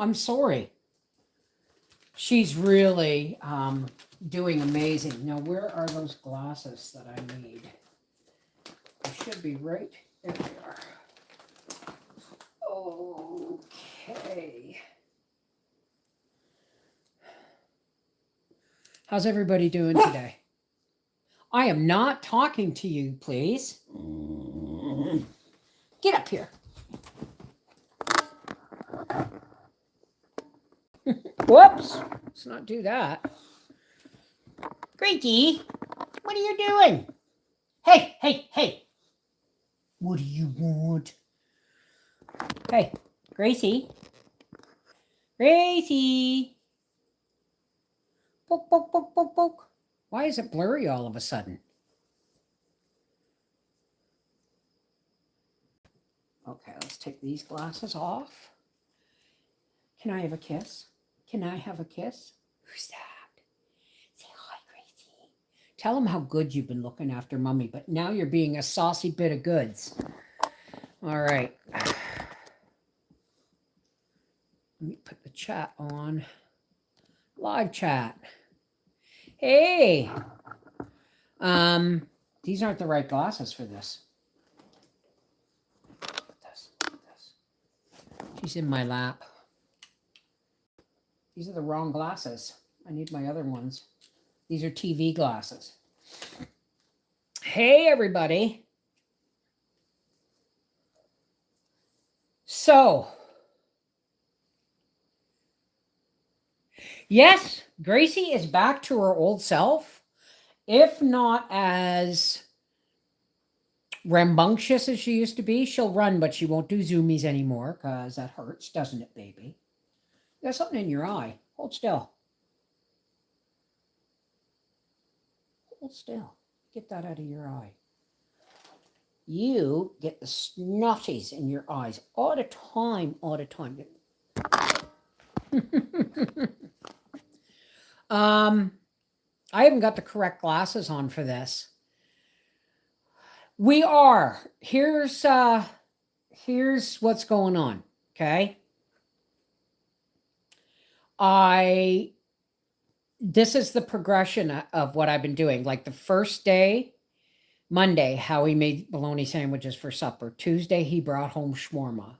I'm sorry. She's really doing amazing. Now, where are those glasses that I need? They should be right. There they are. Okay. How's everybody doing today? I am not talking to you, please. Get up here. Whoops. Let's not do that. Gracie, what are you doing? Hey, hey, hey. What do you want? Hey, Gracie. Gracie. Poke, poke, poke, poke, poke. Why is it blurry all of a sudden? Okay, let's take these glasses off. Can I have a kiss? Can I have a kiss? Who's that? Say hi, Gracie. Tell them how good you've been looking after Mummy, but now you're being a saucy bit of goods. All right. Let me put the chat on. Live chat. Hey. These aren't the right glasses for this. She's in my lap. These are the wrong glasses. I need my other ones. These are TV glasses. Hey, everybody. So, yes, Gracie is back to her old self, if not as rambunctious as she used to be. She'll run, but she won't do zoomies anymore because that hurts, doesn't it, baby? You got something in your eye. Hold still. Hold still. Get that out of your eye. You get the snotties in your eyes all the time, all the time. I haven't got the correct glasses on for this. We are. Here's what's going on, okay? This is the progression of what I've been doing. Like the first day, Monday, Howie made bologna sandwiches for supper. Tuesday, he brought home shawarma.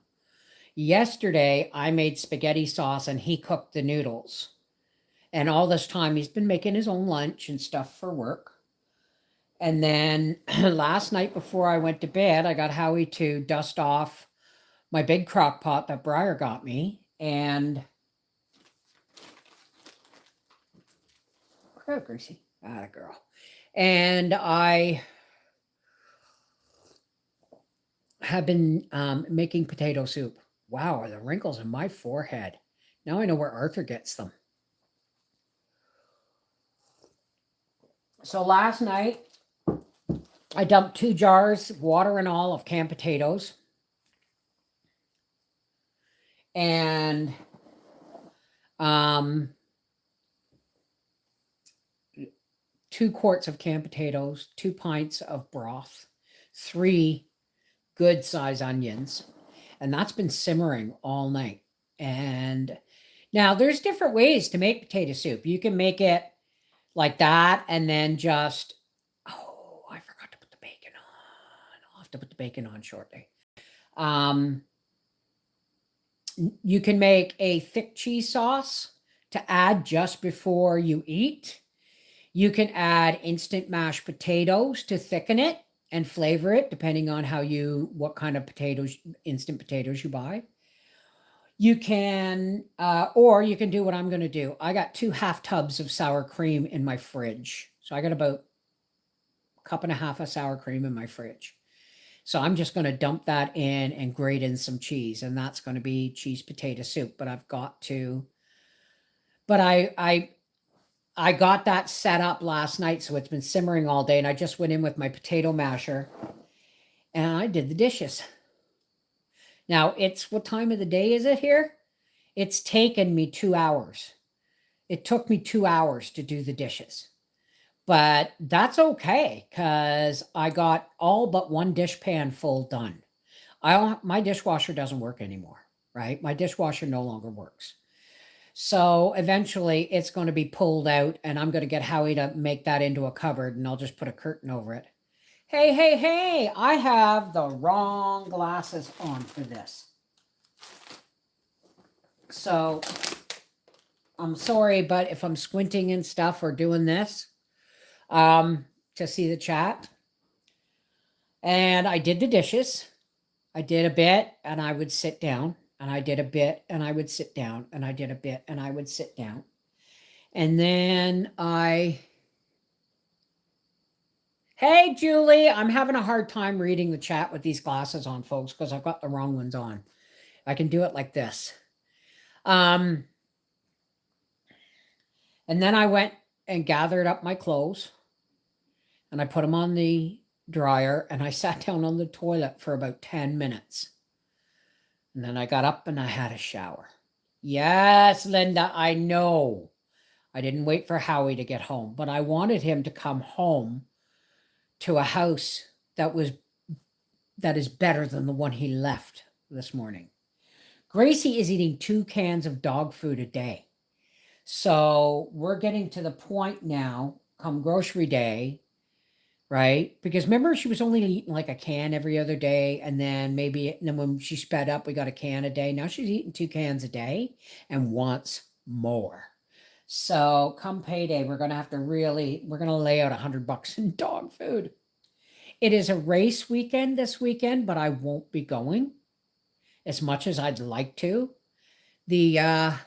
Yesterday, I made spaghetti sauce and he cooked the noodles. And all this time, he's been making his own lunch and stuff for work. And then last night before I went to bed, I got Howie to dust off my big crock pot that Briar got me. And oh, Gracie, ah, girl. And I have been making potato soup. Wow, are the wrinkles in my forehead. Now I know where Arthur gets them. So last night, I dumped 2 jars, water and all, of canned potatoes. And 2 quarts of canned potatoes, 2 pints of broth, 3 good size onions. And that's been simmering all night. And now there's different ways to make potato soup. You can make it like that and then just, oh, I forgot to put the bacon on. I'll have to put the bacon on shortly. You can make a thick cheese sauce to add just before you eat. You can add instant mashed potatoes to thicken it and flavor it, depending on what kind of instant potatoes you buy. You can, or you can do what I'm going to do. I got 2 half tubs of sour cream in my fridge. So I got about a cup and a half of sour cream in my fridge. So I'm just going to dump that in and grate in some cheese, and that's going to be cheese potato soup. But I've got to, but I got that set up last night, so it's been simmering all day, and I just went in with my potato masher and I did the dishes. Now, what time of the day is it here? It's taken me 2 hours. It took me 2 hours to do the dishes. But that's okay, because I got all but 1 dishpan full done. My dishwasher doesn't work anymore. right? My dishwasher no longer works. So eventually it's going to be pulled out and I'm going to get Howie to make that into a cupboard and I'll just put a curtain over it. Hey, hey, hey, I have the wrong glasses on for this. So I'm sorry, but if I'm squinting and stuff or doing this to see the chat. And I did the dishes. I did a bit and I would sit down and I did a bit and I would sit down and I did a bit and I would sit down. And then hey, Julie, I'm having a hard time reading the chat with these glasses on, folks, because I've got the wrong ones on. I can do it like this. And then I went and gathered up my clothes and I put them on the dryer and I sat down on the toilet for about 10 minutes. And then I got up and I had a shower. Yes, Linda, I know. I didn't wait for Howie to get home, but I wanted him to come home to a house that is better than the one he left this morning. Gracie is eating 2 cans of dog food a day. So we're getting to the point now, come grocery day, right? Because remember, she was only eating like a can every other day. And then when she sped up, we got a can a day. Now she's eating 2 cans a day and wants more. So come payday, we're going to lay out $100 in dog food. It is a race weekend this weekend, but I won't be going as much as I'd like to. Yeah.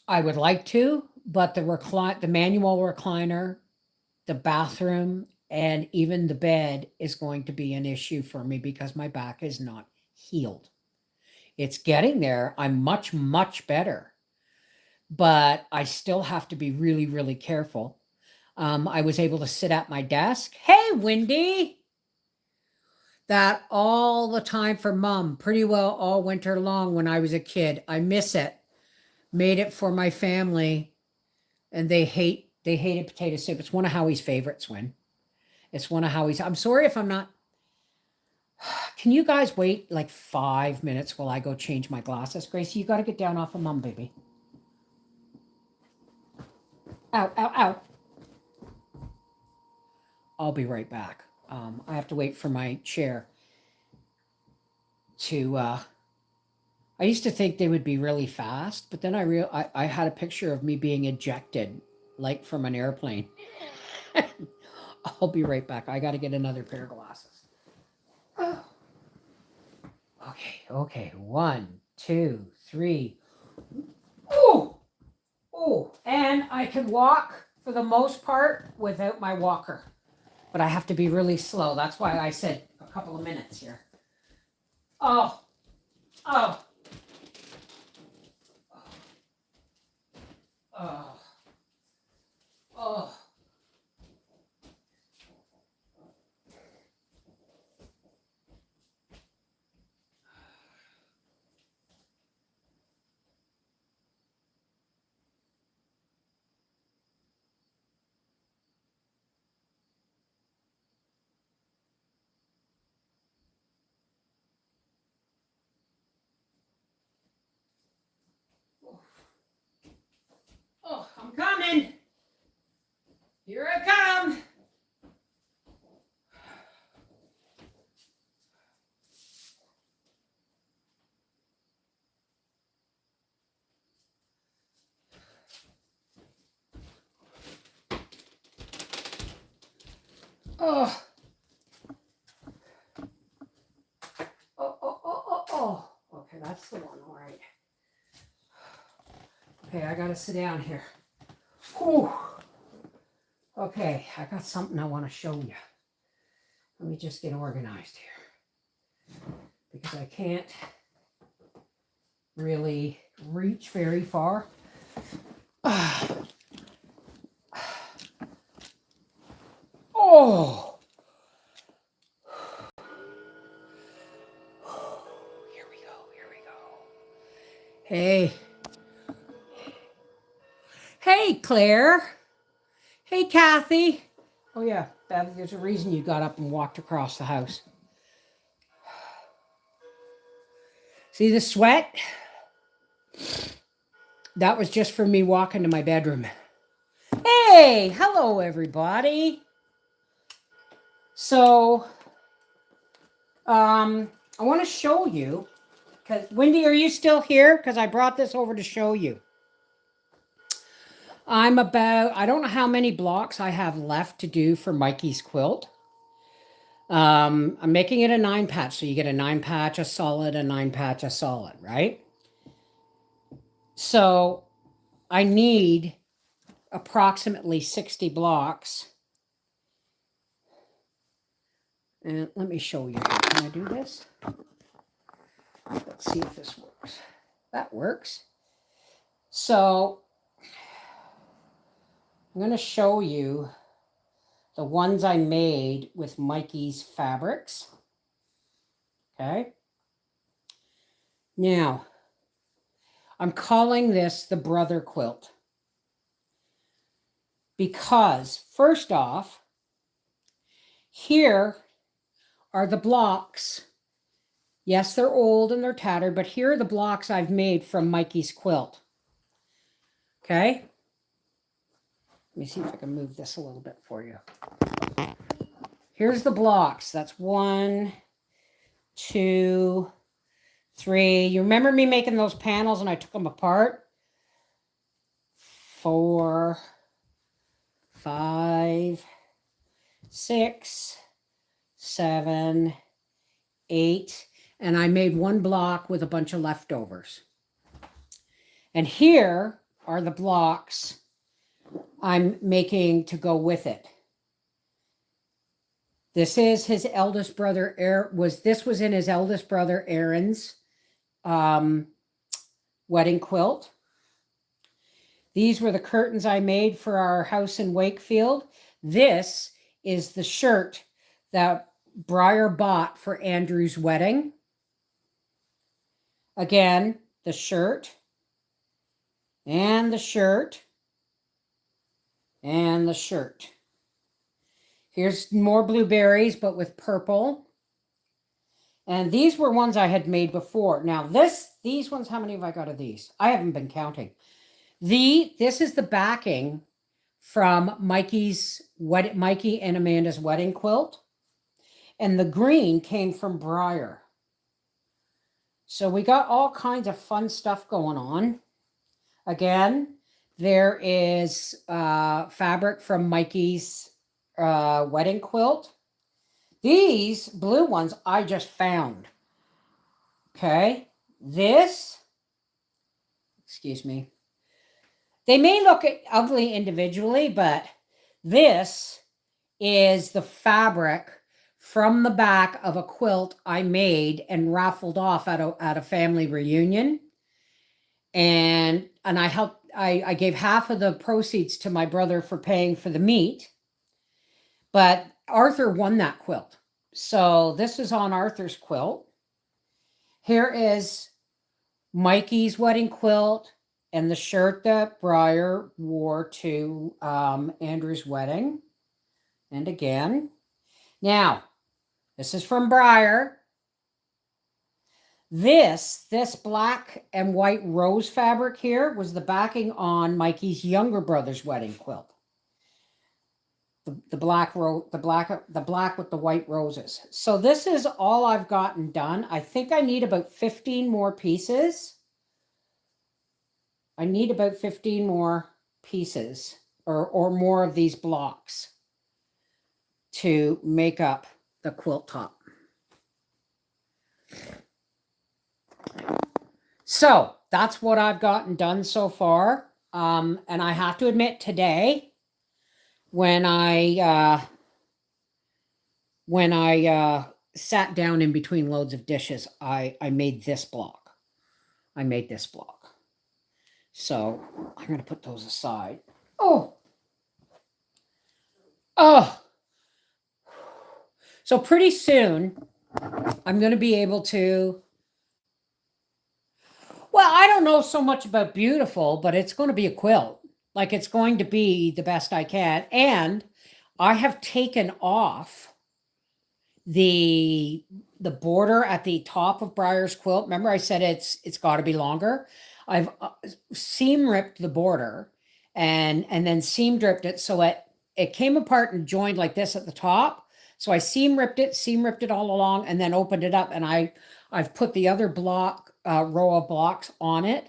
I would like to, but the manual recliner, the bathroom, and even the bed is going to be an issue for me because my back is not healed. It's getting there. I'm much, much better, but I still have to be really, really careful. I was able to sit at my desk. Hey, Wendy. That all the time for Mom, pretty well all winter long when I was a kid. I miss it. Made it for my family, and they hated potato soup. It's one of Howie's favorites, Win. It's one of Howie's. I'm sorry if I'm not. Can you guys wait like 5 minutes while I go change my glasses? Gracie, you got to get down off of Mom, baby. Ow, ow, ow. I'll be right back. I have to wait for my chair to. I used to think they would be really fast, but then I had a picture of me being ejected, like from an airplane. I'll be right back. I got to get another pair of glasses. Oh. Okay. 1, 2, 3. Oh, and I can walk for the most part without my walker, but I have to be really slow. That's why I said a couple of minutes here. Oh. Oh. Oh, I'm coming. Here I come. Oh. Oh. Okay, that's the one. All right. Okay, I gotta sit down here. Whew. Okay, I got something I want to show you. Let me just get organized here because I can't really reach very far. Oh. Here we go. Hey. Claire. Hey, Kathy. Oh, yeah, Bev, there's a reason you got up and walked across the house. See the sweat? That was just for me walking to my bedroom. Hey, hello, everybody. So, I want to show you, because Wendy, are you still here? Because I brought this over to show you. I don't know how many blocks I have left to do for Mikey's quilt. I'm making it a 9 patch. So you get a 9 patch, a solid, a 9 patch, a solid, right? So I need approximately 60 blocks. And let me show you. Can I do this? Let's see if this works. That works. So I'm going to show you the ones I made with Mikey's fabrics. Okay. Now, I'm calling this the brother quilt. Because, first off, here are the blocks. Yes, they're old and they're tattered, but here are the blocks I've made from Mikey's quilt. Okay? Let me see if I can move this a little bit for you. Here's the blocks. That's 1, 2, 3. You remember me making those panels and I took them apart? 4, 5, 6, 7, 8. And I made one block with a bunch of leftovers. And here are the blocks I'm making to go with it. This is his eldest brother, this was in his eldest brother Aaron's wedding quilt. These were the curtains I made for our house in Wakefield. This is the shirt that Briar bought for Andrew's wedding. Again, the shirt, and the shirt, and the shirt. Here's more blueberries, but with purple. And these were ones I had made before. Now these ones, how many have I got of these? I haven't been counting. This is the backing from Mikey and Amanda's wedding quilt. And the green came from Briar. So we got all kinds of fun stuff going on. Again, there is fabric from Mikey's wedding quilt. These blue ones I just found. Okay. Excuse me. They may look ugly individually, but this is the fabric from the back of a quilt I made and raffled off at a family reunion. And I gave half of the proceeds to my brother for paying for the meat. But Arthur won that quilt. So this is on Arthur's quilt. Here is Mikey's wedding quilt and the shirt that Briar wore to Andrew's wedding. And again. Now, this is from Briar. This black and white rose fabric here was the backing on Mikey's younger brother's wedding quilt. The black with the white roses. So this is all I've gotten done. I think I need about 15 more pieces. I need about 15 more pieces or more of these blocks to make up the quilt top. So that's what I've gotten done so far. And I have to admit today, when I sat down in between loads of dishes, I made this block. So I'm going to put those aside. Oh. So pretty soon, I'm going to be able to, well, I don't know so much about beautiful, but it's going to be a quilt. Like it's going to be the best I can. And I have taken off the border at the top of Briar's quilt. Remember I said it's got to be longer. I've seam ripped the border and then seam dripped it so it came apart and joined like this at the top. So I seam ripped it all along, and then opened it up, and I've put the other block row of blocks on it.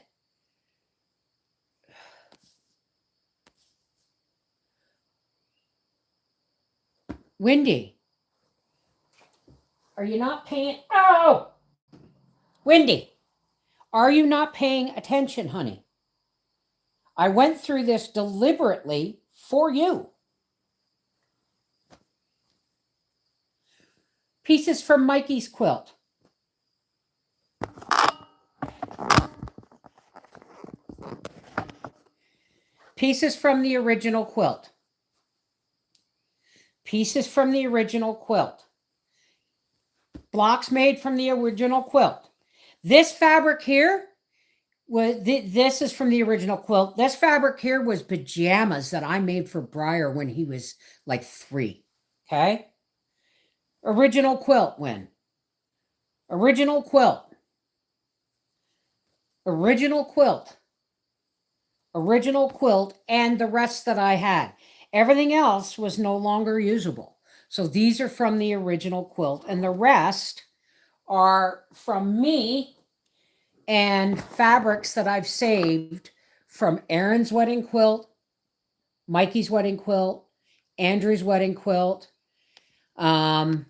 Wendy, are you not paying? Oh, Wendy, are you not paying attention, honey? I went through this deliberately for you. Pieces from Mikey's quilt. Pieces from the original quilt. Pieces from the original quilt. Blocks made from the original quilt. This fabric here this is from the original quilt. This fabric here was pajamas that I made for Briar when he was like 3. Okay. Original quilt when? Original quilt. Original quilt. Original quilt, and the rest that I had. Everything else was no longer usable. So these are from the original quilt, and the rest are from me and fabrics that I've saved from Aaron's wedding quilt, Mikey's wedding quilt, Andrew's wedding quilt, from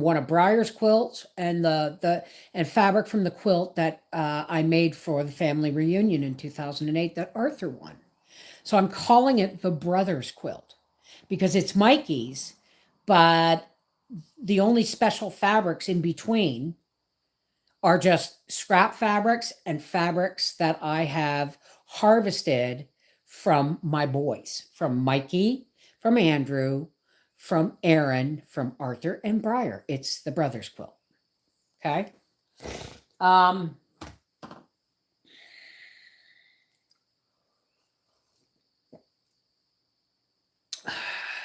one of Briar's quilts, and and fabric from the quilt that I made for the family reunion in 2008 that Arthur won. So I'm calling it the Brothers Quilt because it's Mikey's, but the only special fabrics in between are just scrap fabrics and fabrics that I have harvested from my boys, from Mikey, from Andrew, from Aaron, from Arthur, and Briar. It's the Brothers Quilt. Okay.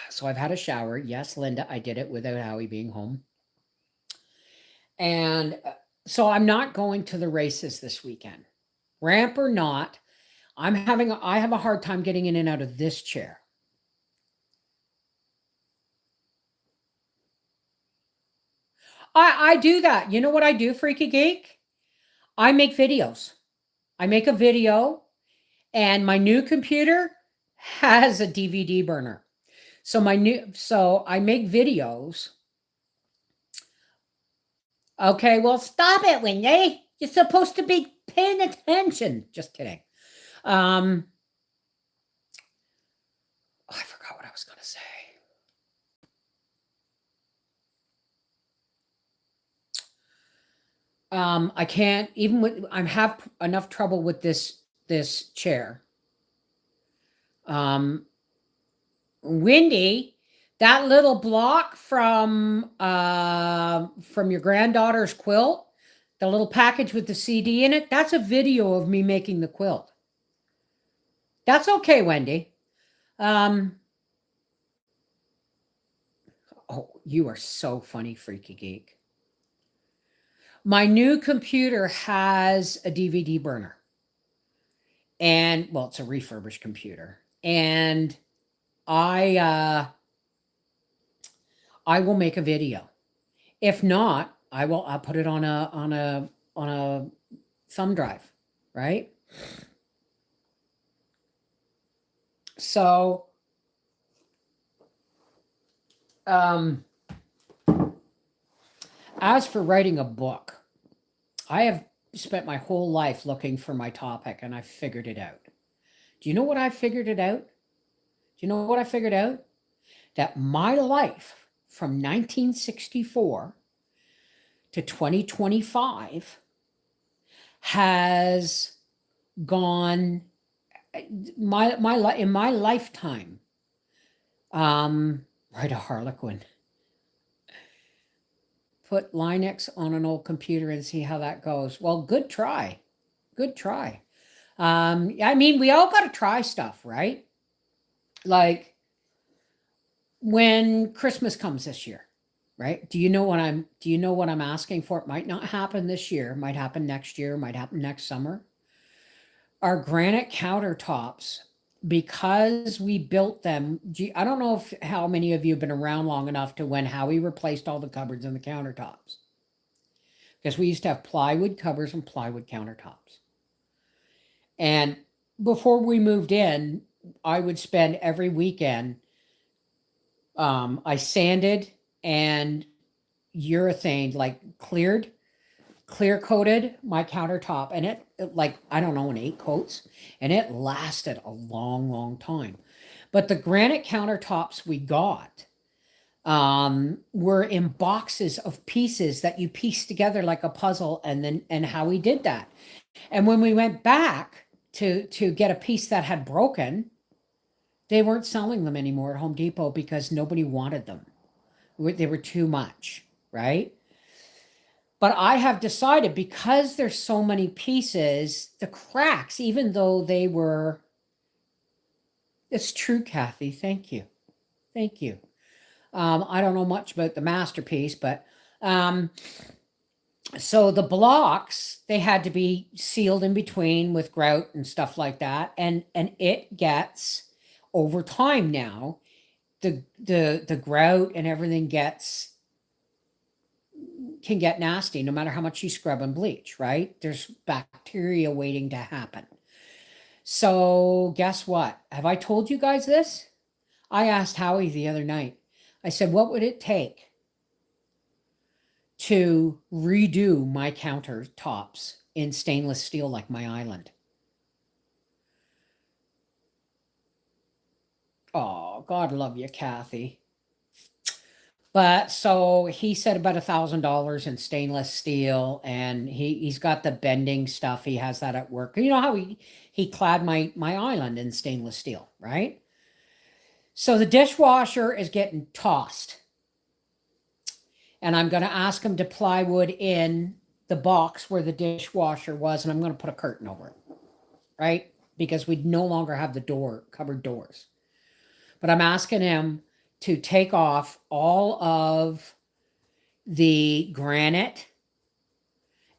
So I've had a shower. Yes, Linda, I did it without Howie being home. And so I'm not going to the races this weekend. Ramp or not, I have a hard time getting in and out of this chair. I do that. You know what I do, Freaky Geek? I make videos. I make a video, and my new computer has a DVD burner. So I make videos. Okay, well, stop it, Wendy. You're supposed to be paying attention. Just kidding. I forgot what I was going to say. I can't even with I have enough trouble with this chair. Wendy, that little block from your granddaughter's quilt, the little package with the CD in it, that's a video of me making the quilt. That's okay, Wendy. Oh, you are so funny, Freaky Geek. My new computer has a DVD burner. And well, it's a refurbished computer. And I will make a video. If not, I'll put it on a thumb drive, right? So as for writing a book, I have spent my whole life looking for my topic, and I figured it out. Do you know what I figured it out? Do you know what I figured out? That my life from 1964 to 2025 has gone in my lifetime. Write a Harlequin. Put Linux on an old computer and see how that goes. Well, good try. Good try. I mean, we all got to try stuff, right? Like when Christmas comes this year, right? Do you know what I'm asking for? It might not happen this year, might happen next year, might happen next summer. Our granite countertops, because we built them. I don't know if how many of you have been around long enough to when Howie replaced all the cupboards and the countertops. Because we used to have plywood cupboards and plywood countertops. And before we moved in, I would spend every weekend, I sanded and urethane, like clear coated my countertop, and it like, I don't know, in 8 coats, and it lasted a long, long time. But the granite countertops we got were in boxes of pieces that you piece together like a puzzle, and how we did that. And when we went back to get a piece that had broken, they weren't selling them anymore at Home Depot because nobody wanted them. They were too much, right? But I have decided, because there's so many pieces, the cracks, even though they were, it's true, Kathy. Thank you. Thank you. I don't know much about the masterpiece, but so the blocks, they had to be sealed in between with grout and stuff like that. And it gets, over time now, the grout and everything can get nasty no matter how much you scrub and bleach, right? There's bacteria waiting to happen. So guess what? Have I told you guys this? I asked Howie the other night. I said, what would it take to redo my countertops in stainless steel like my island? Oh, God love you, Kathy. But so he said about $1,000 in stainless steel, and he's got the bending stuff. He has that at work. You know how he clad my island in stainless steel, right? So the dishwasher is getting tossed, and I'm going to ask him to plywood in the box where the dishwasher was, and I'm going to put a curtain over it, right? Because we no longer have the cupboard doors. But I'm asking him to take off all of the granite,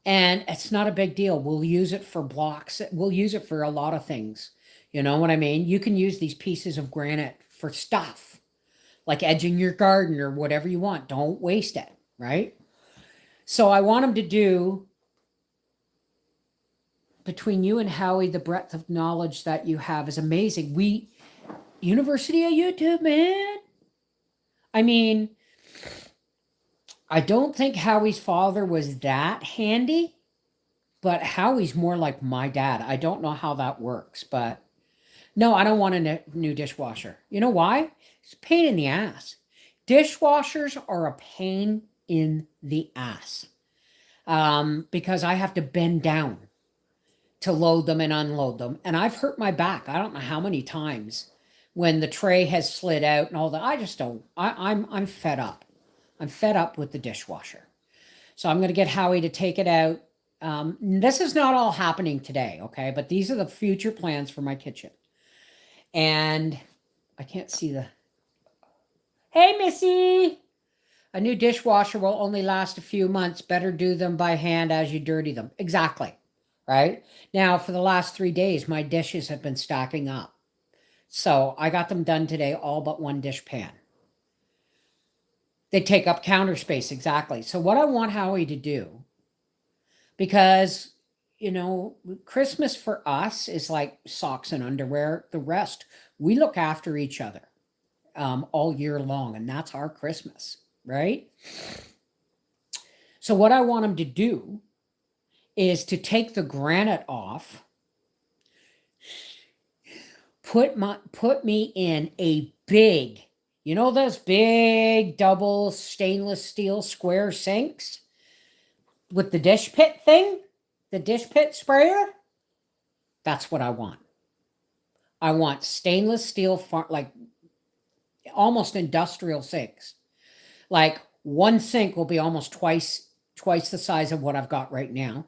and it's not a big deal. We'll use it for blocks. We'll use it for a lot of things. You know what I mean? You can use these pieces of granite for stuff like edging your garden or whatever you want. Don't waste it, right? So I want him to do, between you and Howie, the breadth of knowledge that you have is amazing. University of YouTube, man. I mean, I don't think Howie's father was that handy, but Howie's more like my dad. I don't know how that works, but no, I don't want a new dishwasher. You know why? It's a pain in the ass. Dishwashers are a pain in the ass, because I have to bend down to load them and unload them. And I've hurt my back. I don't know how many times when the tray has slid out and all that. I just don't. I'm fed up. I'm fed up with the dishwasher. So I'm going to get Howie to take it out. This is not all happening today, okay? But these are the future plans for my kitchen. And I can't see the... Hey, Missy! A new dishwasher will only last a few months. Better do them by hand as you dirty them. Exactly, right? Now, for the last 3 days, my dishes have been stacking up. So I got them done today, all but one dish pan. They take up counter space, exactly. So what I want Howie to do, because, you know, Christmas for us is like socks and underwear. The rest, we look after each other all year long, and that's our Christmas, right? So what I want him to do is to take the granite off, put me in a big, you know, those big double stainless steel square sinks with the dish pit thing, the dish pit sprayer. That's what I want. I want stainless steel, like almost industrial sinks. Like one sink will be almost twice the size of what I've got right now.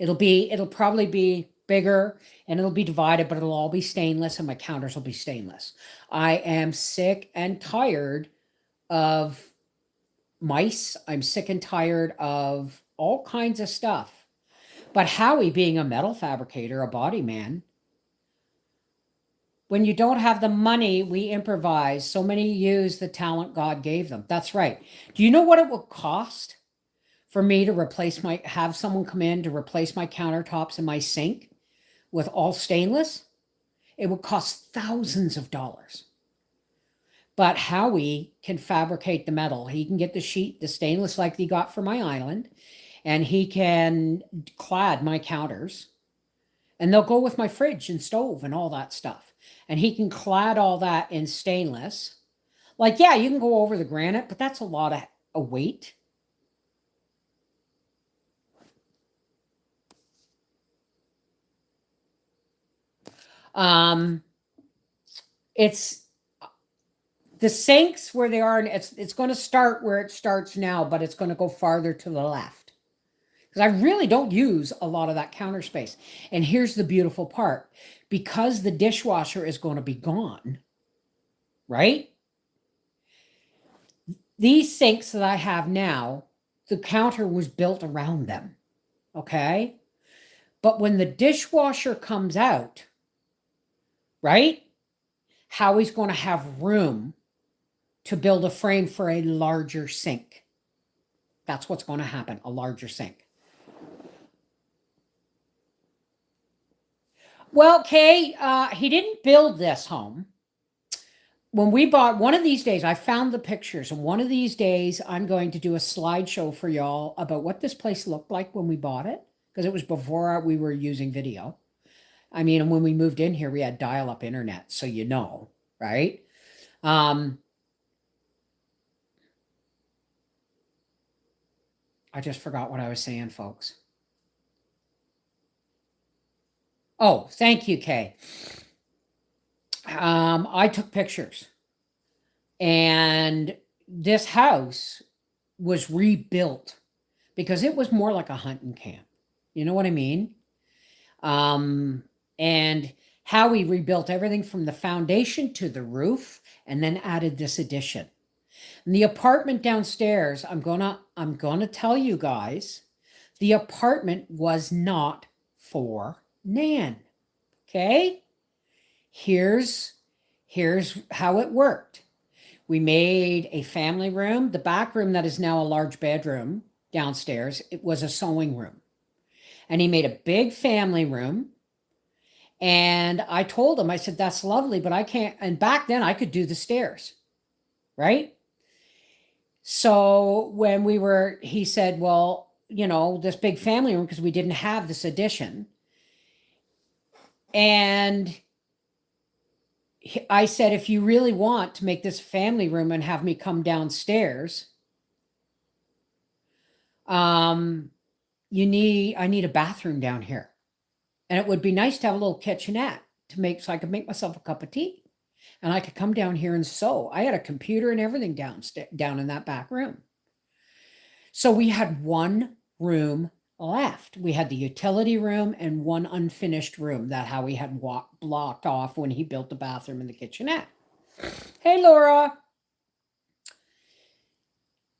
It'll probably be bigger and it'll be divided, but it'll all be stainless and my counters will be stainless. I am sick and tired of mice. I'm sick and tired of all kinds of stuff. But Howie, being a metal fabricator, a body man, when you don't have the money, we improvise. So many use the talent God gave them. That's right. Do you know what it will cost for me to have someone come in to replace my countertops and my sink with all stainless? It would cost thousands of dollars. But Howie can fabricate the metal. He can get the stainless like he got for my island, and he can clad my counters, and they'll go with my fridge and stove and all that stuff. And he can clad all that in stainless. Like, yeah, you can go over the granite, but that's a lot of weight. It's the sinks where they are, and it's going to start where it starts now, but it's going to go farther to the left. Because I really don't use a lot of that counter space. And here's the beautiful part. Because the dishwasher is going to be gone, right? These sinks that I have now, the counter was built around them, okay? But when the dishwasher comes out, right, Howie's going to have room to build a frame for a larger sink. That's what's going to happen, a larger sink. Well, Kay, he didn't build this home. When we bought, one of these days, I found the pictures, and one of these days I'm going to do a slideshow for y'all about what this place looked like when we bought it, because it was before we were using video. I mean, when we moved in here, we had dial-up internet, so you know, right? I just forgot what I was saying, folks. Oh, thank you, Kay. I took pictures, and this house was rebuilt because it was more like a hunting camp. You know what I mean? And Howie rebuilt everything from the foundation to the roof, and then added this addition. And the apartment downstairs, I'm gonna tell you guys, the apartment was not for Nan. Okay? Here's how it worked. We made a family room. The back room that is now a large bedroom downstairs, it was a sewing room. And he made a big family room. And I told him, I said, that's lovely, but I can't. And back then I could do the stairs, right? So when he said, well, you know, this big family room, because we didn't have this addition. And I said, if you really want to make this family room and have me come downstairs, I need a bathroom down here. And it would be nice to have a little kitchenette so I could make myself a cup of tea. And I could come down here and sew. I had a computer and everything down in that back room. So we had one room left. We had the utility room and one unfinished room that Howie had blocked off when he built the bathroom and the kitchenette. Hey, Laura.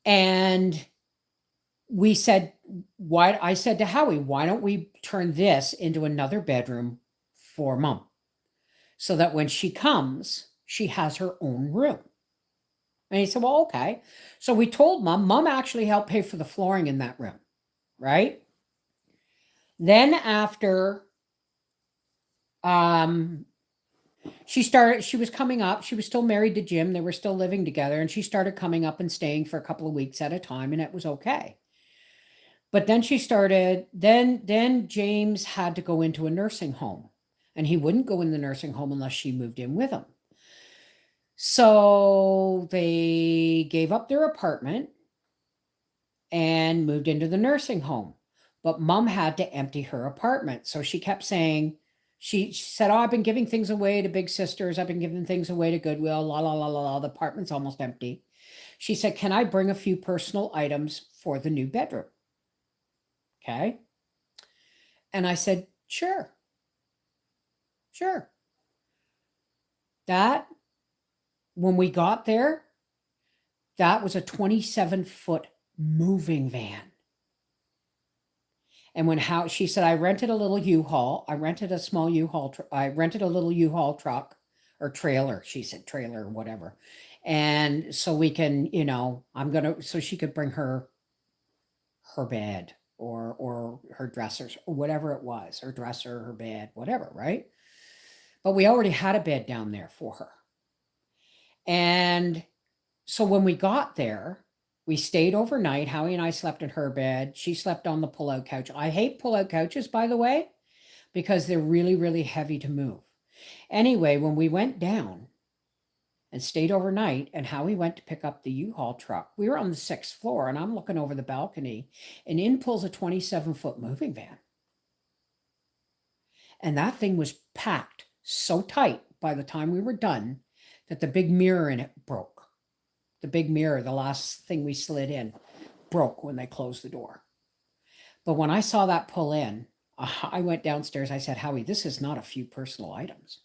And I said to Howie, why don't we turn this into another bedroom for Mom? So that when she comes, she has her own room. And he said, well, okay. So we told Mom actually helped pay for the flooring in that room, right? Then after she was coming up, she was still married to Jim. They were still living together, and she started coming up and staying for a couple of weeks at a time, and it was okay. But then then James had to go into a nursing home, and he wouldn't go in the nursing home unless she moved in with him. So they gave up their apartment and moved into the nursing home. But Mom had to empty her apartment. So she kept saying, she said, oh, I've been giving things away to Big Sisters. I've been giving things away to Goodwill. La, la, la, la, la. The apartment's almost empty. She said, can I bring a few personal items for the new bedroom? Okay. And I said, sure, sure. That, when we got there, that was a 27-foot moving van. And when how she said, I rented a little U-Haul. I rented a small U-Haul. I rented a little U-Haul truck or trailer. She said trailer or whatever. And so we can, so she could bring her bed or her dressers or whatever it was, her dresser, her bed, whatever, right? But we already had a bed down there for her. And so when we got there, we stayed overnight. Howie and I slept in her bed. She slept on the pull-out couch. I hate pull-out couches, by the way, because they're really, really heavy to move. Anyway, when we went down and stayed overnight, and Howie went to pick up the U-Haul truck, we were on the 6th floor, and I'm looking over the balcony, and in pulls a 27-foot moving van. And that thing was packed so tight by the time we were done that the big mirror in it broke. The big mirror, the last thing we slid in, broke when they closed the door. But when I saw that pull in, I went downstairs. I said, Howie, this is not a few personal items.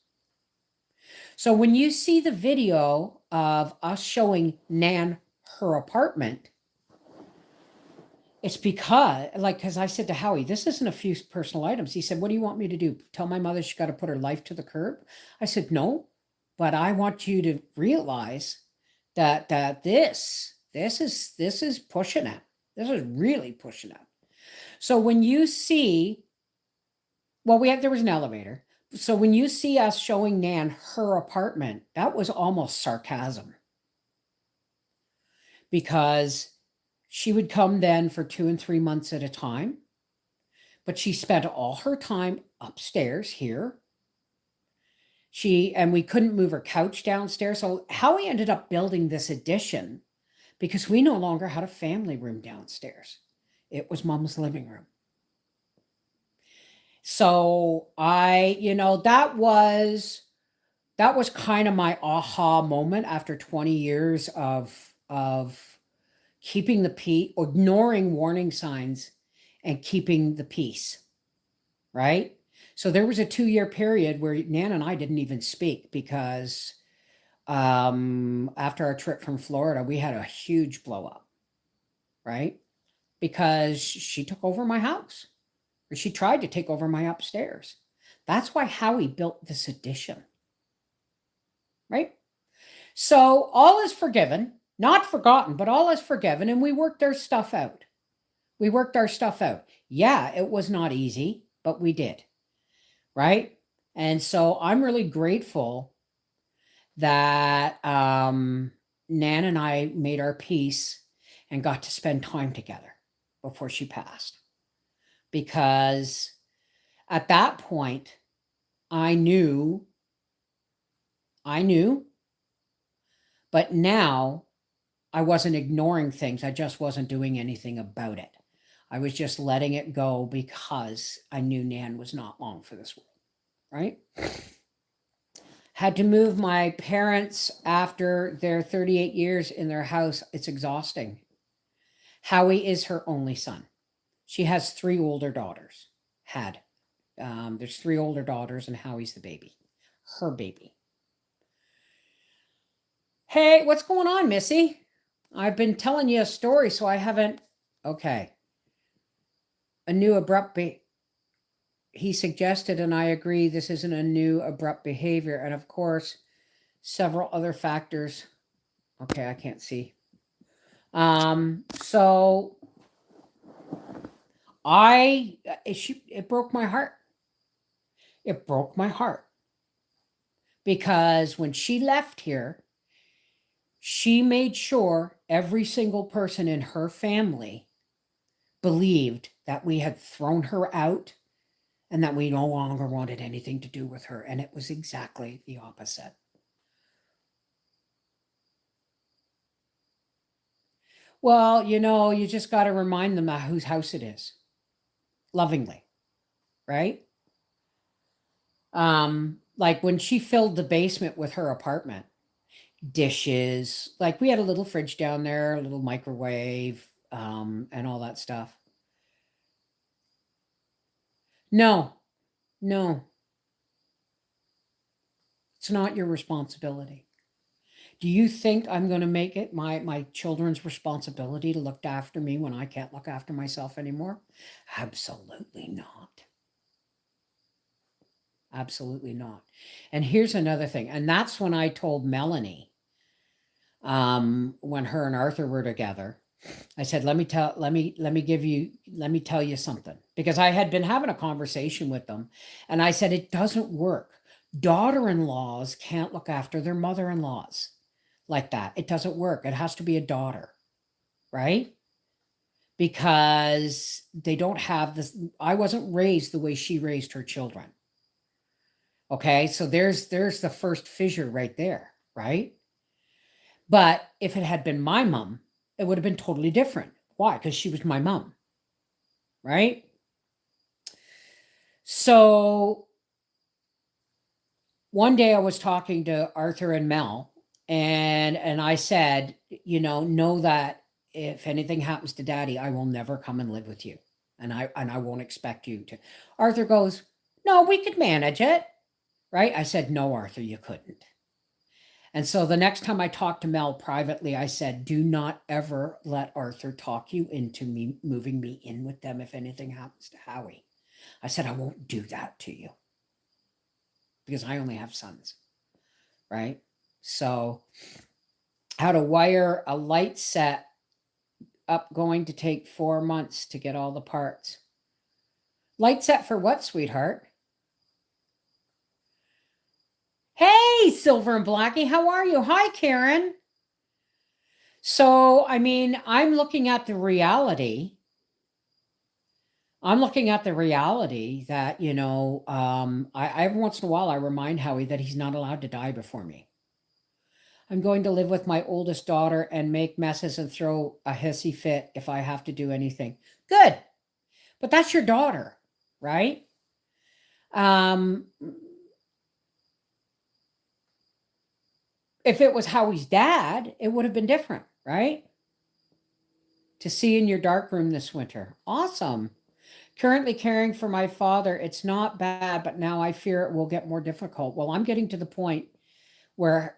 So when you see the video of us showing Nan her apartment, it's because I said to Howie, this isn't a few personal items. He said, what do you want me to do? Tell my mother she's got to put her life to the curb? I said, no, but I want you to realize that this is pushing it. This is really pushing it. So when you see, there was an elevator. So when you see us showing Nan her apartment, that was almost sarcasm. Because she would come then for 2 and 3 months at a time. But she spent all her time upstairs here. And we couldn't move her couch downstairs. So Howie ended up building this addition because we no longer had a family room downstairs. It was Mom's living room. So that was kind of my aha moment after 20 years of keeping the peace, ignoring warning signs and keeping the peace, right? So there was a 2-year period where Nan and I didn't even speak because after our trip from Florida, we had a huge blow up, right? Because she took over my house, or she tried to take over my upstairs. That's why Howie built this addition, right? So all is forgiven, not forgotten, but all is forgiven, and we worked our stuff out. Yeah, it was not easy, but we did, right? And so I'm really grateful that Nan and I made our peace and got to spend time together before she passed. Because at that point, I knew, but now I wasn't ignoring things. I just wasn't doing anything about it. I was just letting it go because I knew Nan was not long for this world, right? Had to move my parents after their 38 years in their house. It's exhausting. Howie is her only son. She has 3 older daughters. There's 3 older daughters, and Howie's the baby. Her baby. Hey, what's going on, Missy? I've been telling you a story, so I haven't. Okay. A new abrupt he suggested, and I agree, this isn't a new abrupt behavior. And of course, several other factors. Okay, I can't see. So it broke my heart. It broke my heart. Because when she left here, she made sure every single person in her family believed that we had thrown her out and that we no longer wanted anything to do with her. And it was exactly the opposite. Well, you just got to remind them whose house it is. Lovingly, right? Like when she filled the basement with her apartment, dishes, like we had a little fridge down there, a little microwave, and all that stuff. No, no, it's not your responsibility. Do you think I'm going to make it my children's responsibility to look after me when I can't look after myself anymore? Absolutely not. Absolutely not. And here's another thing, and that's when I told Melanie, when her and Arthur were together, I said, let me tell you something. Because I had been having a conversation with them, and I said, it doesn't work. Daughter-in-laws can't look after their mother-in-laws like that. It doesn't work. It has to be a daughter, right? Because they don't have this. I wasn't raised the way she raised her children. Okay, so there's the first fissure right there, right? But if it had been my mom, it would have been totally different. Why? Because she was my mom, right? So one day I was talking to Arthur and Mel, and I said, know that if anything happens to Daddy, I will never come and live with you, and I won't expect you to. Arthur goes, no, we could manage it, right? I said, no, Arthur, you couldn't. And so the next time I talked to Mel privately, I said, do not ever let Arthur talk you into me moving me in with them if anything happens to Howie. I said, I won't do that to you because I only have sons, right? So, how to wire a light set up, going to take 4 months to get all the parts. Light set for what, sweetheart? Hey, Silver and Blackie, how are you? Hi, Karen. So, I mean, I'm looking at the reality. That, every once in a while I remind Howie that he's not allowed to die before me. I'm going to live with my oldest daughter and make messes and throw a hissy fit if I have to do anything. Good. But that's your daughter, right? Um, if it was Howie's dad, it would have been different, right? To see in your dark room this winter. Awesome. Currently caring for my father. It's not bad, but now I fear it will get more difficult. Well, I'm getting to the point where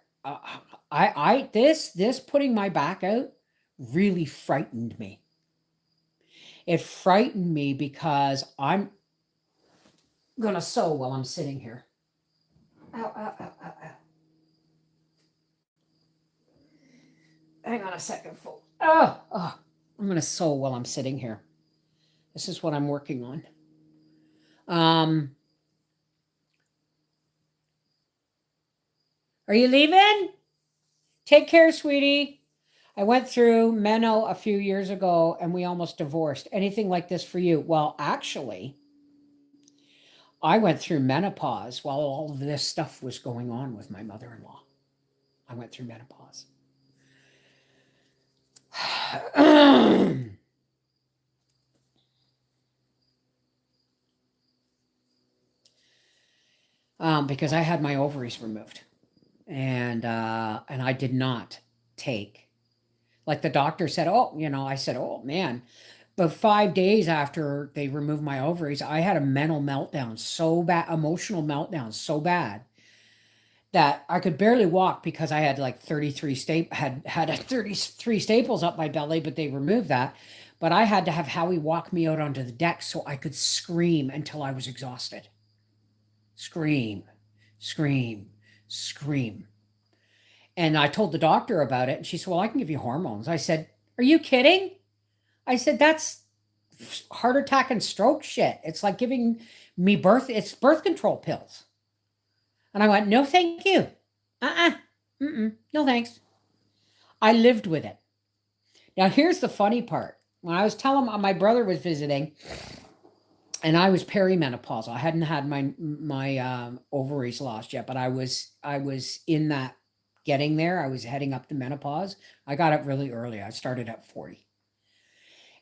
this putting my back out really frightened me. It frightened me because I'm gonna sew while I'm sitting here. Ow, ow, ow, ow, ow. Hang on a second, folks. Oh, I'm gonna sew while I'm sitting here. This is what I'm working on. Are you leaving? Take care, sweetie. I went through Menno a few years ago and we almost divorced. Anything like this for you? Well, actually, I went through menopause while all of this stuff was going on with my mother in law. I went through menopause. Because I had my ovaries removed, and I did not take, like the doctor said. Oh, I said, oh man. But 5 days after they removed my ovaries, I had a mental meltdown so bad, emotional meltdown so bad that I could barely walk because I had like 33 had 33 staples up my belly, but they removed that. But I had to have Howie walk me out onto the deck so I could scream until I was exhausted. Scream, scream, scream. And I told the doctor about it, and she said, well, I can give you hormones. I said, are you kidding? I said, that's heart attack and stroke shit. It's like giving me it's birth control pills. And I went, no, thank you. No, thanks. I lived with it. Now, here's the funny part. When I was telling my brother was visiting, and I was perimenopausal. I hadn't had my ovaries lost yet, but I was in that getting there. I was heading up to menopause. I got it really early. I started at 40.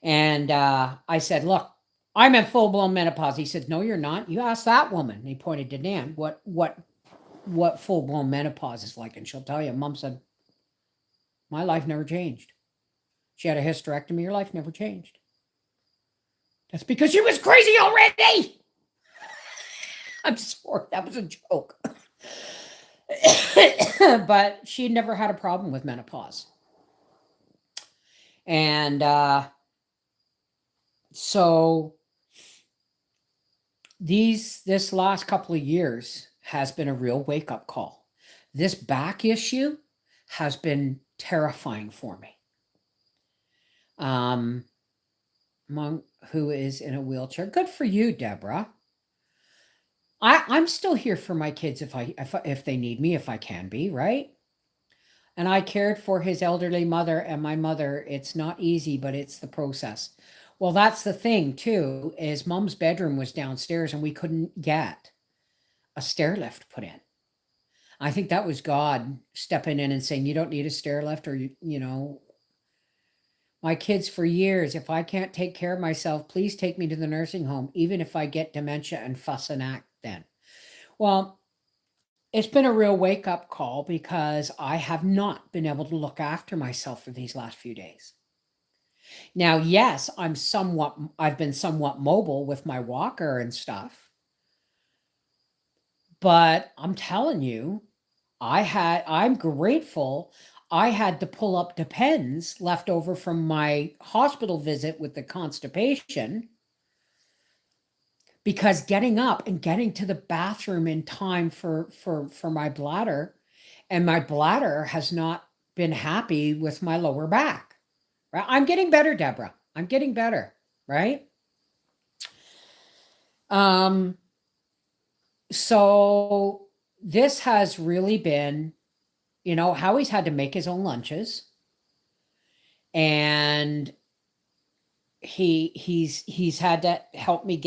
And I said, look, I'm in full blown menopause. He said, no, you're not. You ask that woman. And he pointed to Nan, what full blown menopause is like. And she'll tell you. Mom said, my life never changed. She had a hysterectomy. Her life never changed. That's because she was crazy already. I'm sorry, that was a joke. But she never had a problem with menopause. And so this last couple of years has been a real wake up call. This back issue has been terrifying for me. Um, Monk, who is in a wheelchair. Good for you, Deborah. I'm still here for my kids if they need me, if I can be, right? And I cared for his elderly mother and my mother. It's not easy, but it's the process. Well, that's the thing too, is mom's bedroom was downstairs and we couldn't get a stair lift put in. I think that was God stepping in and saying, you don't need a stair lift, or my kids for years, if I can't take care of myself, please take me to the nursing home, even if I get dementia and fuss and act then. Well, it's been a real wake up call because I have not been able to look after myself for these last few days. Now, yes, I've been somewhat mobile with my walker and stuff, but I'm telling you, I'm grateful I had to pull up Depends left over from my hospital visit with the constipation, because getting up and getting to the bathroom in time for my bladder, and my bladder has not been happy with my lower back. Right? I'm getting better, Deborah. I'm getting better, right? Um so this has really been, Howie's had to make his own lunches, and he's had to help me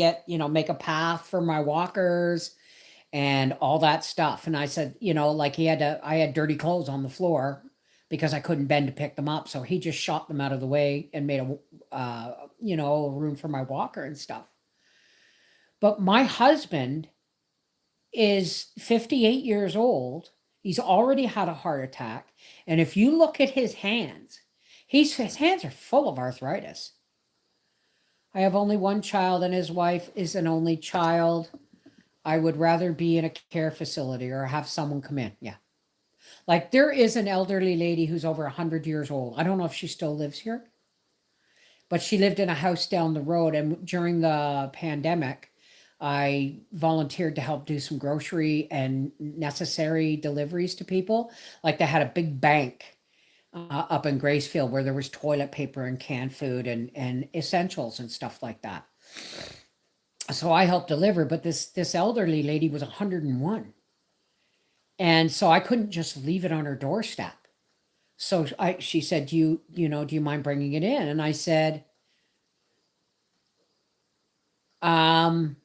make a path for my walkers and all that stuff. And I said, like I had dirty clothes on the floor because I couldn't bend to pick them up, so he just shot them out of the way and made a room for my walker and stuff. But my husband is 58 years old. He's already had a heart attack. And if you look at his hands, his hands are full of arthritis. I have only one child, and his wife is an only child. I would rather be in a care facility or have someone come in. Yeah. Like, there is an elderly lady who's over 100 years old. I don't know if she still lives here, but she lived in a house down the road. And during the pandemic, I volunteered to help do some grocery and necessary deliveries to people. Like, they had a big bank up in Gracefield where there was toilet paper and canned food and essentials and stuff like that. So I helped deliver, but this elderly lady was 101. And so I couldn't just leave it on her doorstep. So she said, do you mind bringing it in? And I said, oh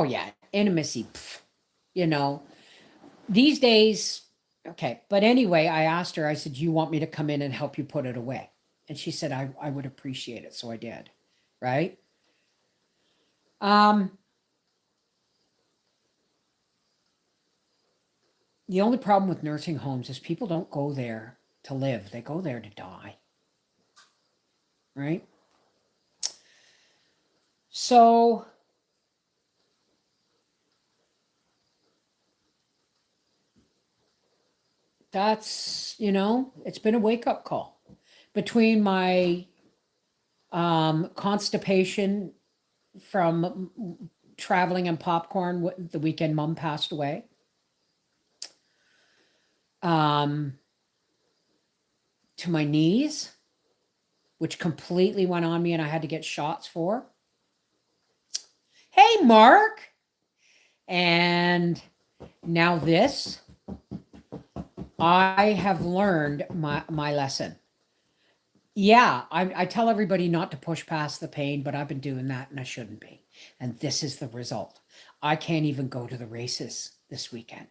yeah, intimacy, you know, these days, okay. But anyway, I asked her, I said, do you want me to come in and help you put it away? And she said, I would appreciate it. So I did, right? The only problem with nursing homes is people don't go there to live. They go there to die, right? So that's, it's been a wake up call between my constipation from traveling and popcorn the weekend mom passed away. To my knees, which completely went on me and I had to get shots for. Hey, Mark. And now this, I have learned my lesson. Yeah, I tell everybody not to push past the pain, but I've been doing that and I shouldn't be. And this is the result. I can't even go to the races this weekend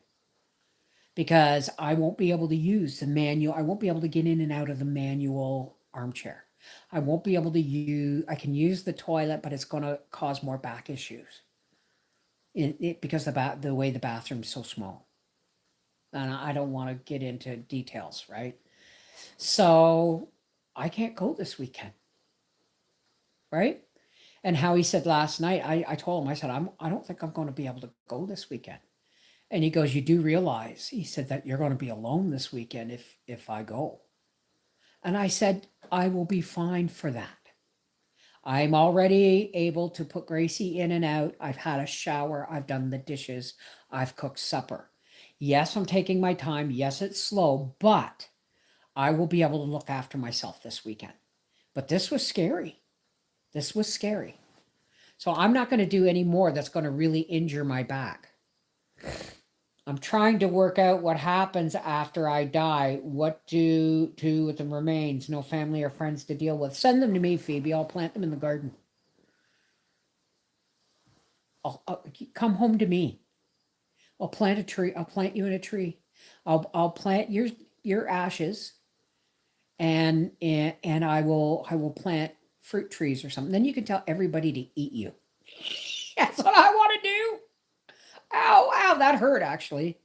because I won't be able to use the manual. I won't be able to get in and out of the manual armchair. I won't be able to I can use the toilet, but it's going to cause more back issues because the way the bathroom's so small. And I don't want to get into details, right? So I can't go this weekend, right? And Howie said last night, I told him, I said, I don't think I'm going to be able to go this weekend. And he goes, you do realize, he said, that you're going to be alone this weekend if I go. And I said, I will be fine for that. I'm already able to put Gracie in and out. I've had a shower. I've done the dishes. I've cooked supper. Yes, I'm taking my time. Yes, it's slow, but I will be able to look after myself this weekend. But this was scary. This was scary. So I'm not going to do any more that's going to really injure my back. I'm trying to work out what happens after I die. What do with the remains? No family or friends to deal with. Send them to me, Phoebe. I'll plant them in the garden. I'll come home to me. I'll plant a tree. I'll plant you in a tree. I'll plant your ashes, and I will plant fruit trees or something. Then you can tell everybody to eat you. That's what I want to do. Ow, ow, that hurt actually.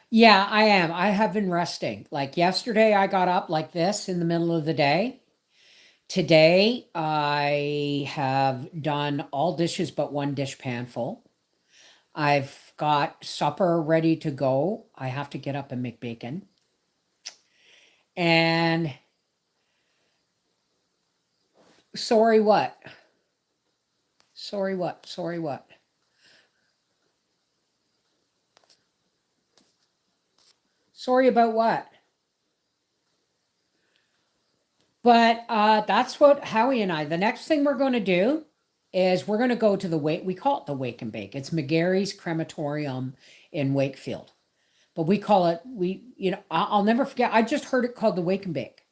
Yeah, I am. I have been resting. Like yesterday, I got up like this in the middle of the day. Today, I have done all dishes but one dishpan full. I've got supper ready to go. I have to get up and make bacon. And sorry, what? Sorry, what? Sorry, what? Sorry about what? But that's what Howie and I, the next thing we're going to do is we're going to go to we call it the Wake and Bake. It's McGarry's Crematorium in Wakefield. But we call it, I'll never forget, I just heard it called the Wake and Bake,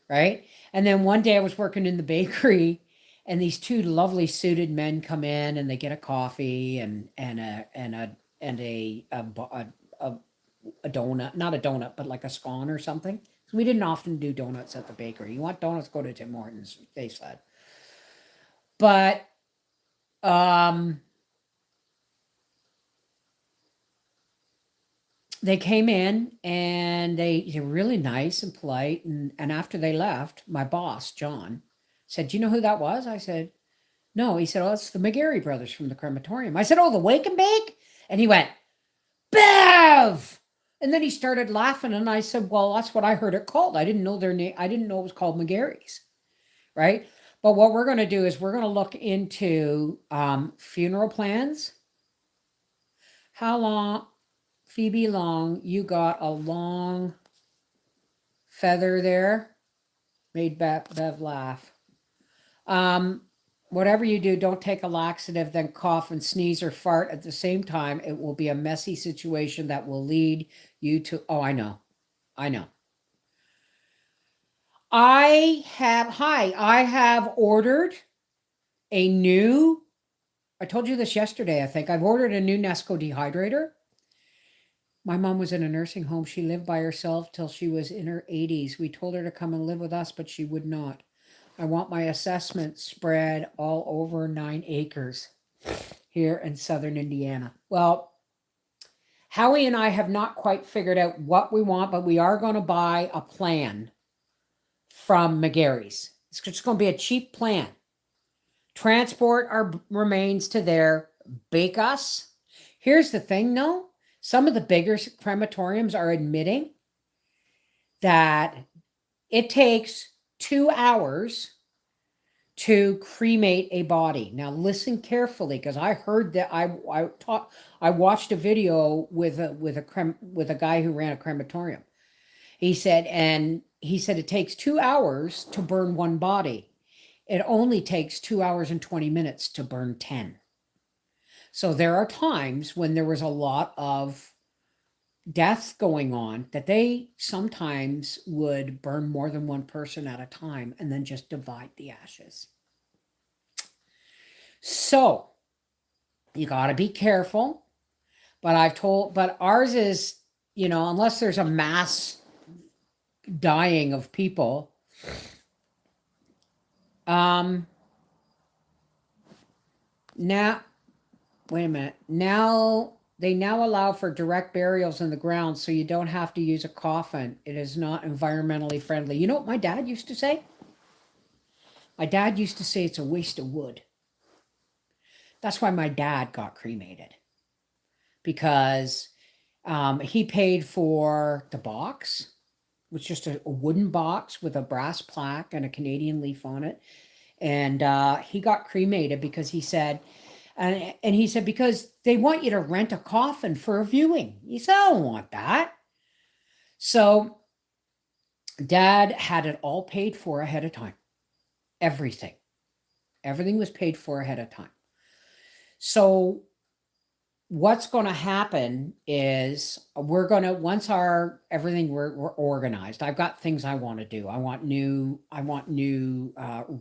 right? And then one day I was working in the bakery and these two lovely suited men come in and they get a coffee and a donut, not a donut, but like a scone or something. We didn't often do donuts at the bakery. You want donuts, go to Tim Hortons, they said. But they came in and they're really nice and polite. And after they left, my boss, John, said, do you know who that was? I said, no. He said, oh, it's the McGarry brothers from the crematorium. I said, oh, the Wake and Bake? And he went, Bev! And then he started laughing, and I said, well, that's what I heard it called. I didn't know their name. I didn't know it was called McGarry's, right? But what we're going to do is we're going to look into funeral plans. How long, Phoebe Long, you got a long feather there. Made Bev laugh. Whatever you do, don't take a laxative, then cough and sneeze or fart at the same time. It will be a messy situation that will lead you to, oh, I know. I have ordered a new, I told you this yesterday, I think. I've ordered a new Nesco dehydrator. My mom was in a nursing home. She lived by herself till she was in her 80s. We told her to come and live with us, but she would not. I want my assessment spread all over 9 acres here in southern Indiana. Well, Howie and I have not quite figured out what we want, but we are going to buy a plan from McGarry's. It's just going to be a cheap plan. Transport our remains to there, bake us. Here's the thing, though. Some of the bigger crematoriums are admitting that it takes 2 hours to cremate a body. Now listen carefully, because I heard that I watched a video with a guy who ran a crematorium. He said it takes 2 hours to burn one body. It only takes 2 hours and 20 minutes to burn 10. So there are times when there was a lot of deaths going on that they sometimes would burn more than one person at a time and then just divide the ashes. So you got to be careful. But ours is, unless there's a mass dying of people, now, wait a minute. They now allow for direct burials in the ground, so you don't have to use a coffin. It is not environmentally friendly. You know what my dad used to say? My dad used to say it's a waste of wood. That's why my dad got cremated, because he paid for the box. It was just a wooden box with a brass plaque and a Canadian leaf on it. And he got cremated because he said, and he said, because they want you to rent a coffin for a viewing. He said, I don't want that. So dad had it all paid for ahead of time. Everything. Everything was paid for ahead of time. So what's going to happen is we're going to, once our everything we're organized, I've got things I want to do. I want new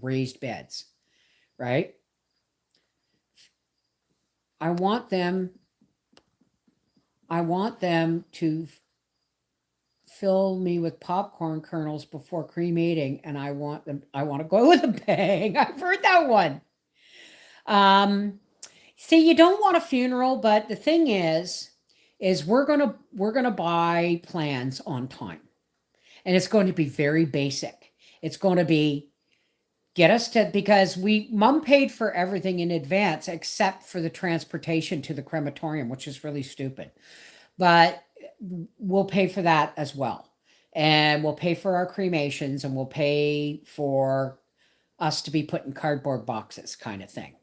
raised beds, right? I want them to fill me with popcorn kernels before cremating, and I want to go with a bang. I've heard that one. Um, See, you don't want a funeral, but the thing is we're gonna buy plans on time, and it's going to be very basic. It's going to be get us to, because we mom paid for everything in advance except for the transportation to the crematorium, which is really stupid. But we'll pay for that as well, and we'll pay for our cremations, and we'll pay for us to be put in cardboard boxes, kind of thing.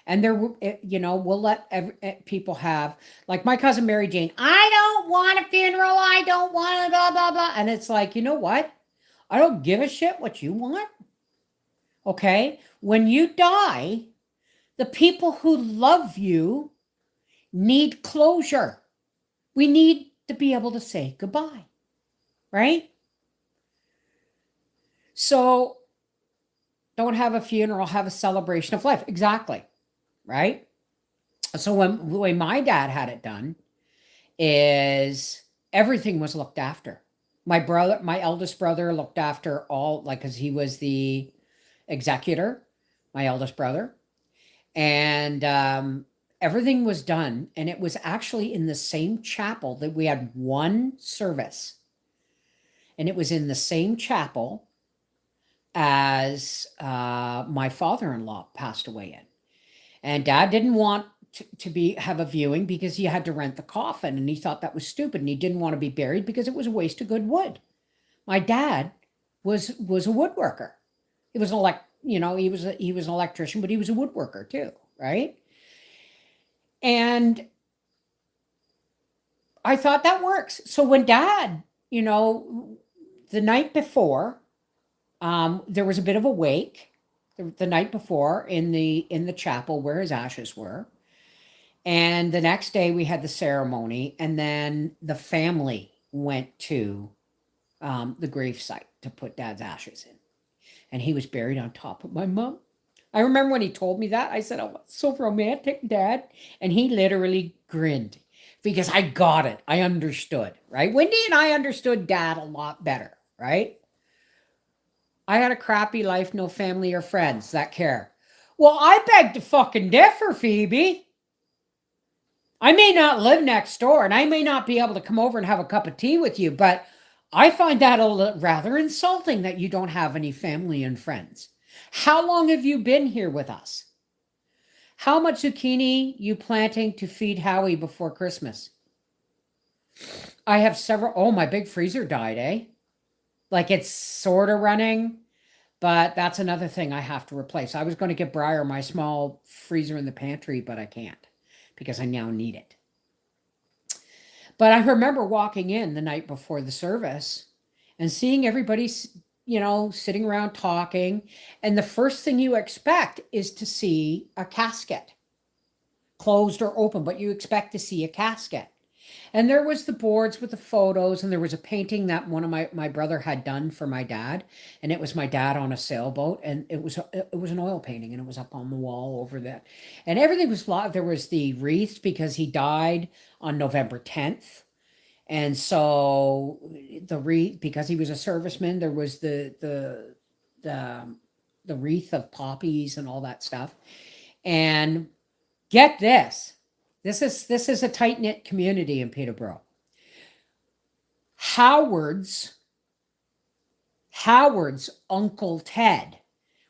And we'll let people have, like my cousin Mary Jane. I don't want a funeral. I don't want a blah blah blah. And it's like, you know what? I don't give a shit what you want. Okay, when you die, the people who love you need closure. We need to be able to say goodbye, right? So don't have a funeral, have a celebration of life. Exactly, right? So when the way my dad had it done is everything was looked after. My eldest brother looked after all, like, because he was the executor, my eldest brother, and everything was done. And it was actually in the same chapel that we had one service, and it was in the same chapel as my father-in-law passed away in. And dad didn't want to have a viewing because he had to rent the coffin, and he thought that was stupid, and he didn't want to be buried because it was a waste of good wood. My dad was a woodworker. He was he was an electrician, but he was a woodworker too, right? And I thought that works. So when dad, the night before, there was a bit of a wake the night before in the chapel where his ashes were. And the next day we had the ceremony, and then the family went to the gravesite to put dad's ashes in. And he was buried on top of my mom. I remember when he told me that, I said, oh, it's so romantic, Dad. And he literally grinned because I got it. I understood, right? Wendy and I understood Dad a lot better, right? I had a crappy life, no family or friends that care. Well, I beg to fucking differ, Phoebe. I may not live next door, and I may not be able to come over and have a cup of tea with you, but I find that rather insulting that you don't have any family and friends. How long have you been here with us? How much zucchini you planting to feed Howie before Christmas? I have several. Oh, my big freezer died, eh? Like, it's sort of running, but that's another thing I have to replace. I was going to get Briar my small freezer in the pantry, but I can't because I now need it. But I remember walking in the night before the service and seeing everybody, sitting around talking. And the first thing you expect is to see a casket, closed or open, but you expect to see a casket. And there was the boards with the photos, and there was a painting that one of my brother had done for my dad, and it was my dad on a sailboat, and it was an oil painting, and it was up on the wall over that, and everything was there was the wreath because he died on November 10th, and so the wreath, because he was a serviceman, there was the wreath of poppies and all that stuff, and get this. This is a tight-knit community in Peterborough. Howard's Uncle Ted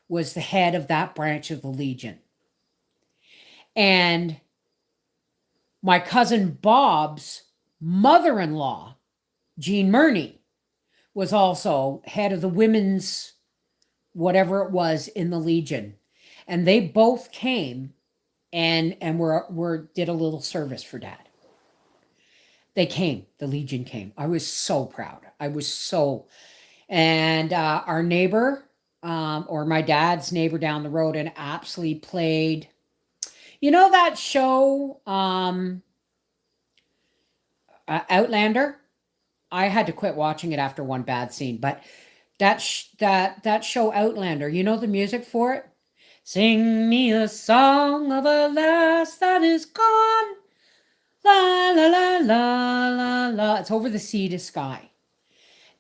was the head of that branch of the Legion. And my cousin Bob's mother-in-law, Jean Murney, was also head of the women's whatever it was in the Legion. And they both came and were did a little service for Dad. They came, the Legion came. I was so proud. I was so, and our neighbor, or my dad's neighbor down the road, and absolutely played, you know that show, Outlander? I had to quit watching it after one bad scene, but that show Outlander, you know the music for it? Sing me a song of a lass that is gone. La la la la la la. It's over the sea to sky.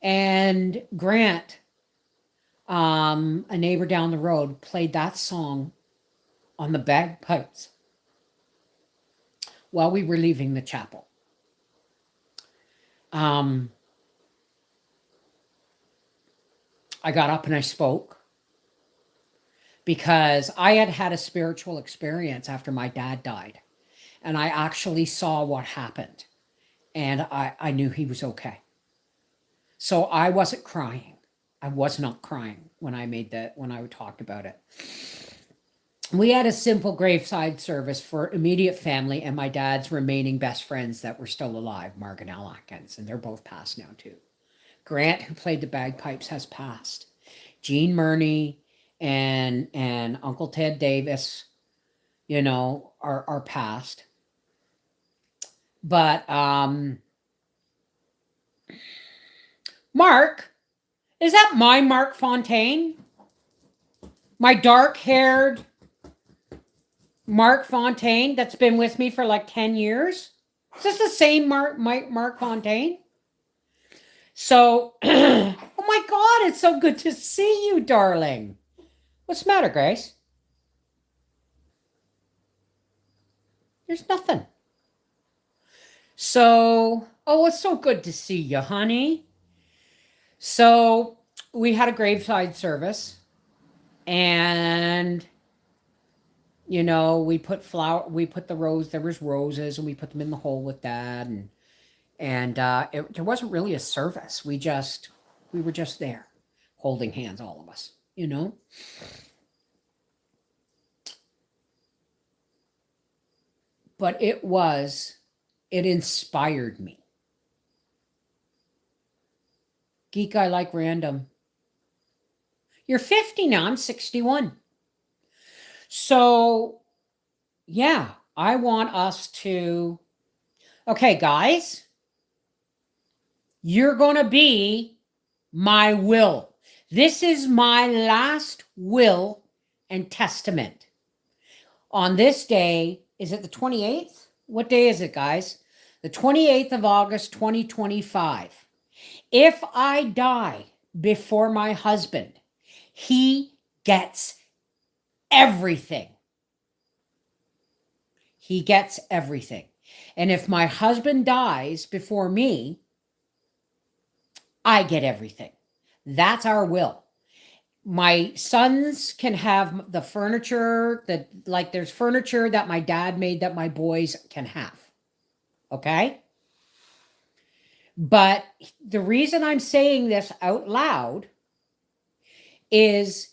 And Grant, a neighbor down the road, played that song on the bagpipes while we were leaving the chapel. I got up and I spoke because I had had a spiritual experience after my dad died. And I actually saw what happened. And I knew he was okay. So I wasn't crying. I was not crying when I talked about it. We had a simple graveside service for immediate family and my dad's remaining best friends that were still alive, Mark and Al Atkins, and they're both passed now too. Grant, who played the bagpipes, has passed. Jean Murney and Uncle Ted Davis, you know, are passed. But Mark, is that my Mark Fontaine? My dark-haired Mark Fontaine that's been with me for like 10 years? Is this the same Mark Fontaine? So, oh my God, it's so good to see you, darling. What's the matter, Grace? There's nothing. So, oh, it's so good to see you, honey. So, we had a graveside service, and you know, we put the rose, there was roses, and we put them in the hole with Dad, and there wasn't really a service. We were just there, holding hands, all of us, you know. But it inspired me. Geek, I like random. You're 50 now, I'm 61. So, yeah, I want us to, okay, guys, you're going to be my will. This is my last will and testament. On this day, is it the 28th? What day is it, guys? The 28th of August, 2025. If I die before my husband, he gets everything. He gets everything. And if my husband dies before me, I get everything. That's our will. My sons can have the furniture there's furniture that my dad made that my boys can have. Okay? But the reason I'm saying this out loud is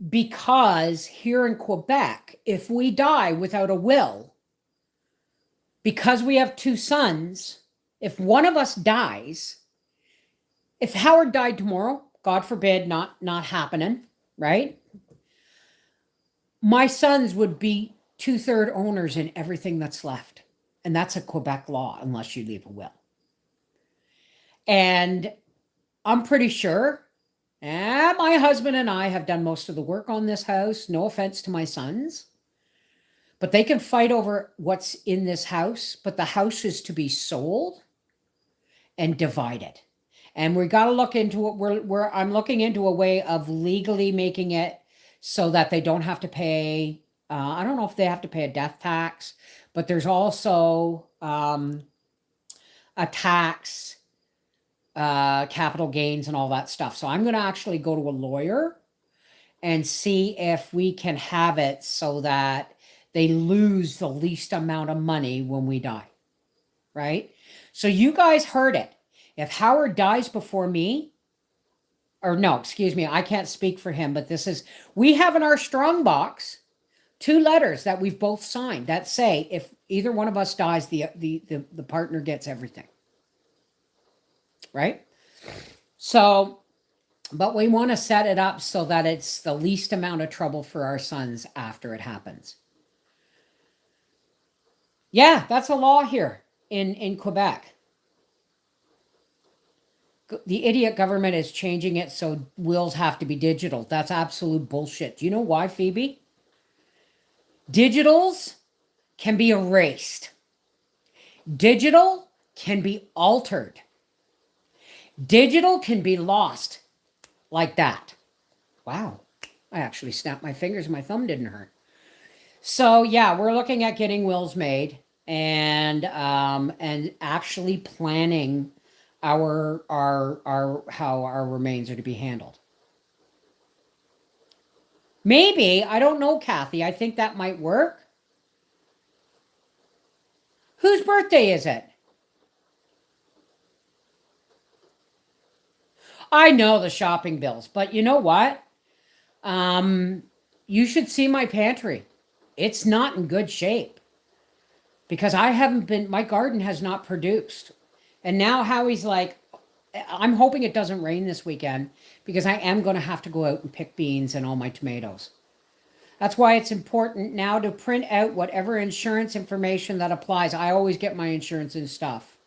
because here in Quebec, if we die without a will, because we have two sons, if one of us dies, if Howard died tomorrow, God forbid, not happening, right? My sons would be 2/3 owners in everything that's left. And that's a Quebec law, unless you leave a will. And I'm pretty sure my husband and I have done most of the work on this house. No offense to my sons. But they can fight over what's in this house. But the house is to be sold and divided. And we got to look into it. I'm looking into a way of legally making it so that they don't have to pay. I don't know if they have to pay a death tax, but there's also a tax, capital gains and all that stuff. So I'm going to actually go to a lawyer and see if we can have it so that they lose the least amount of money when we die, right? So you guys heard it. If Howard dies before me, or no, excuse me, I can't speak for him, but we have in our strong box 2 letters that we've both signed that say if either one of us dies, the partner gets everything, right? So, but we want to set it up so that it's the least amount of trouble for our sons after it happens. Yeah, that's a law here in Quebec. The idiot government is changing it so wills have to be digital. That's absolute bullshit. Do you know why, Phoebe? Digitals can be erased. Digital can be altered. Digital can be lost like that. Wow. I actually snapped my fingers and my thumb didn't hurt. So yeah, we're looking at getting wills made and actually planning our how our remains are to be handled. Maybe, I don't know, Kathy. I think that might work. Whose birthday is it? I know the shopping bills, but you know what? You should see my pantry. It's not in good shape because my garden has not produced. And now Howie's like, I'm hoping it doesn't rain this weekend because I am going to have to go out and pick beans and all my tomatoes. That's why it's important now to print out whatever insurance information that applies. I always get my insurance and stuff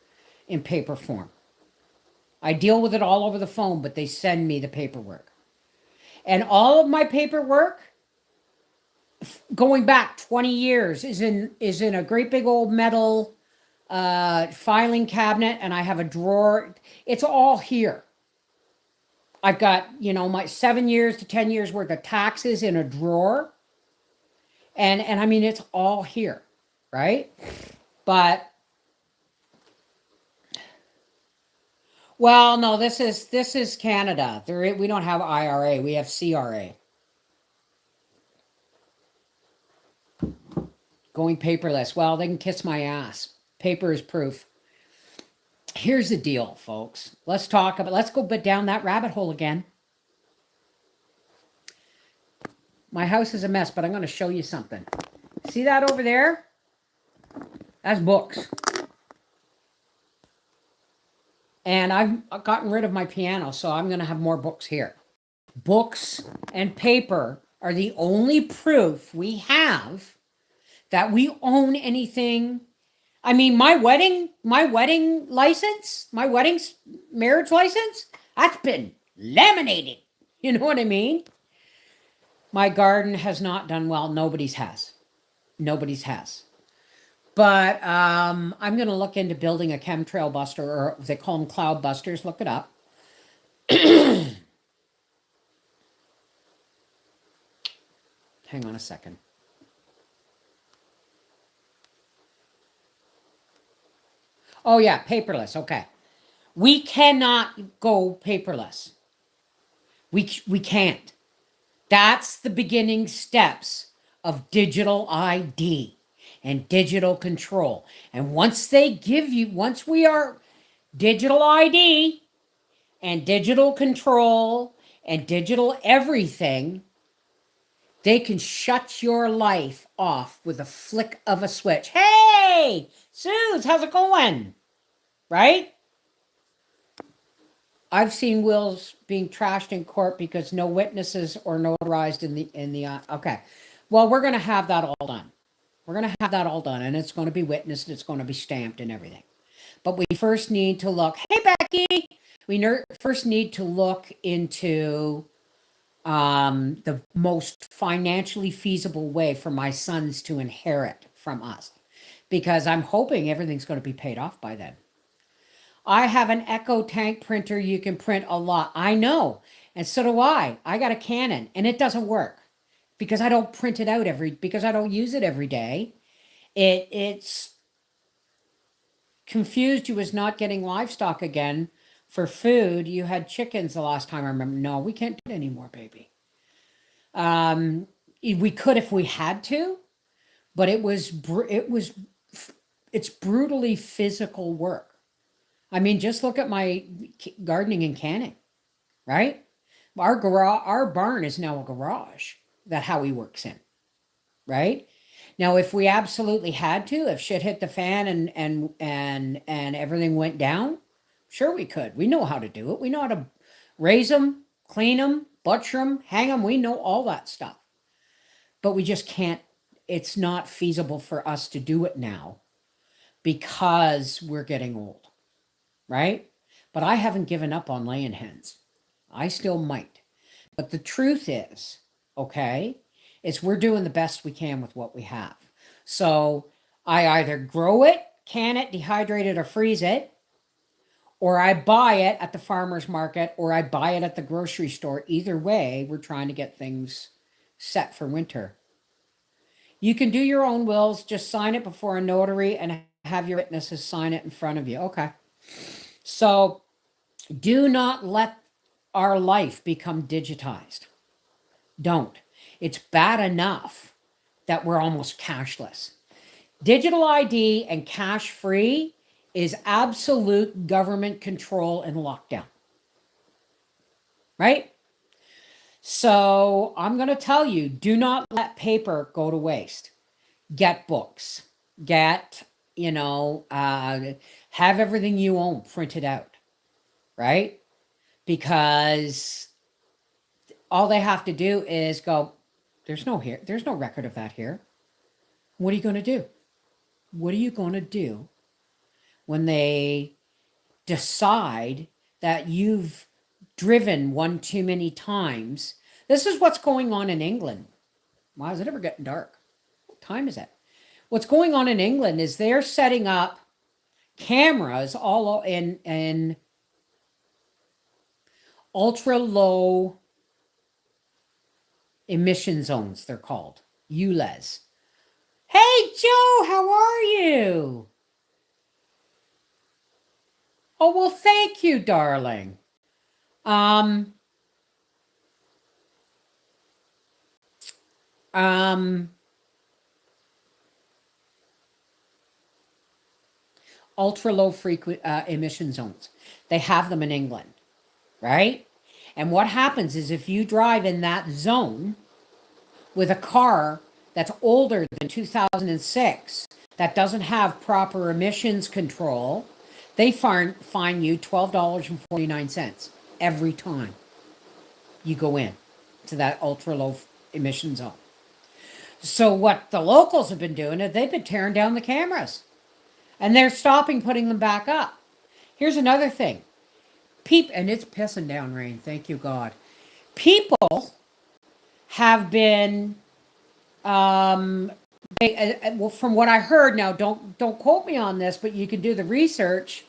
in paper form. I deal with it all over the phone, but they send me the paperwork. And all of my paperwork going back 20 years is in a great big old metal filing cabinet, and I have a drawer. It's all here. I've got, my 7 years to 10 years worth of taxes in a drawer. And I mean, it's all here, right? But, well, no, this is Canada. We don't have IRA, we have CRA. Going paperless. Well, they can kiss my ass. Paper is proof. Here's the deal, folks. Let's go down that rabbit hole again. My house is a mess, but I'm going to show you something. See that over there? That's books. And I've gotten rid of my piano, so I'm going to have more books here. Books and paper are the only proof we have that we own anything. I mean, my wedding license, my marriage license, that's been laminated. You know what I mean? My garden has not done well. Nobody's has. But I'm going to look into building a chemtrail buster, or they call them cloud busters. Look it up. Hang on a second. Oh yeah, paperless. Okay. We cannot go paperless. We can't. That's the beginning steps of digital ID and digital control. And once we are digital ID and digital control and digital everything, they can shut your life off with a flick of a switch. Hey, Suze, how's it going? Right? I've seen wills being trashed in court because no witnesses or notarized in the okay. Well, we're going to have that all done. We're going to have that all done, and it's going to be witnessed, it's going to be stamped and everything. But we first need to look, hey, Becky, first need to look into the most financially feasible way for my sons to inherit from us, because I'm hoping everything's going to be paid off by then. I have an Echo tank printer. You can print a lot. I know. And so do I. I got a Canon, and it doesn't work because I don't print it out because I don't use it every day. It's confused you was not getting livestock again for food. You had chickens the last time I remember. No, we can't do it anymore, baby. We could if we had to, but it's brutally physical work. I mean, just look at my gardening and canning, right? Our barn is now a garage that Howie works in, right? Now, if we absolutely had to, if shit hit the fan and everything went down, sure we could. We know how to do it. We know how to raise them, clean them, butcher them, hang them. We know all that stuff. But we just can't, it's not feasible for us to do it now because we're getting old, right? But I haven't given up on laying hens. I still might. But the truth is, okay, is we're doing the best we can with what we have. So I either grow it, can it, dehydrate it, or freeze it, or I buy it at the farmer's market, or I buy it at the grocery store. Either way, we're trying to get things set for winter. You can do your own wills, just sign it before a notary and have your witnesses sign it in front of you. Okay. So do not let our life become digitized. Don't. It's bad enough that we're almost cashless. Digital ID and cash free is absolute government control and lockdown. Right? So I'm going to tell you, do not let paper go to waste. Get books. Get, have everything you own printed out. Right? Because all they have to do is go, there's no record of that here. What are you going to do? What are you going to do when they decide that you've driven one too many times? This is what's going on in England. Why is it ever getting dark? What time is it? What's going on in England is they're setting up cameras all in ultra low emission zones, they're called ULEZ. Hey Joe, how are you? Oh, well, thank you, darling. Ultra low frequent emission zones. They have them in England, right? And what happens is if you drive in that zone with a car that's older than 2006, that doesn't have proper emissions control, they fine you $12.49 every time you go in to that ultra low emission zone. So what the locals have been doing is they've been tearing down the cameras and they're stopping putting them back up. Here's another thing. And it's pissing down rain, thank you God. People have been well, from what I heard, now don't quote me on this, but you can do the research.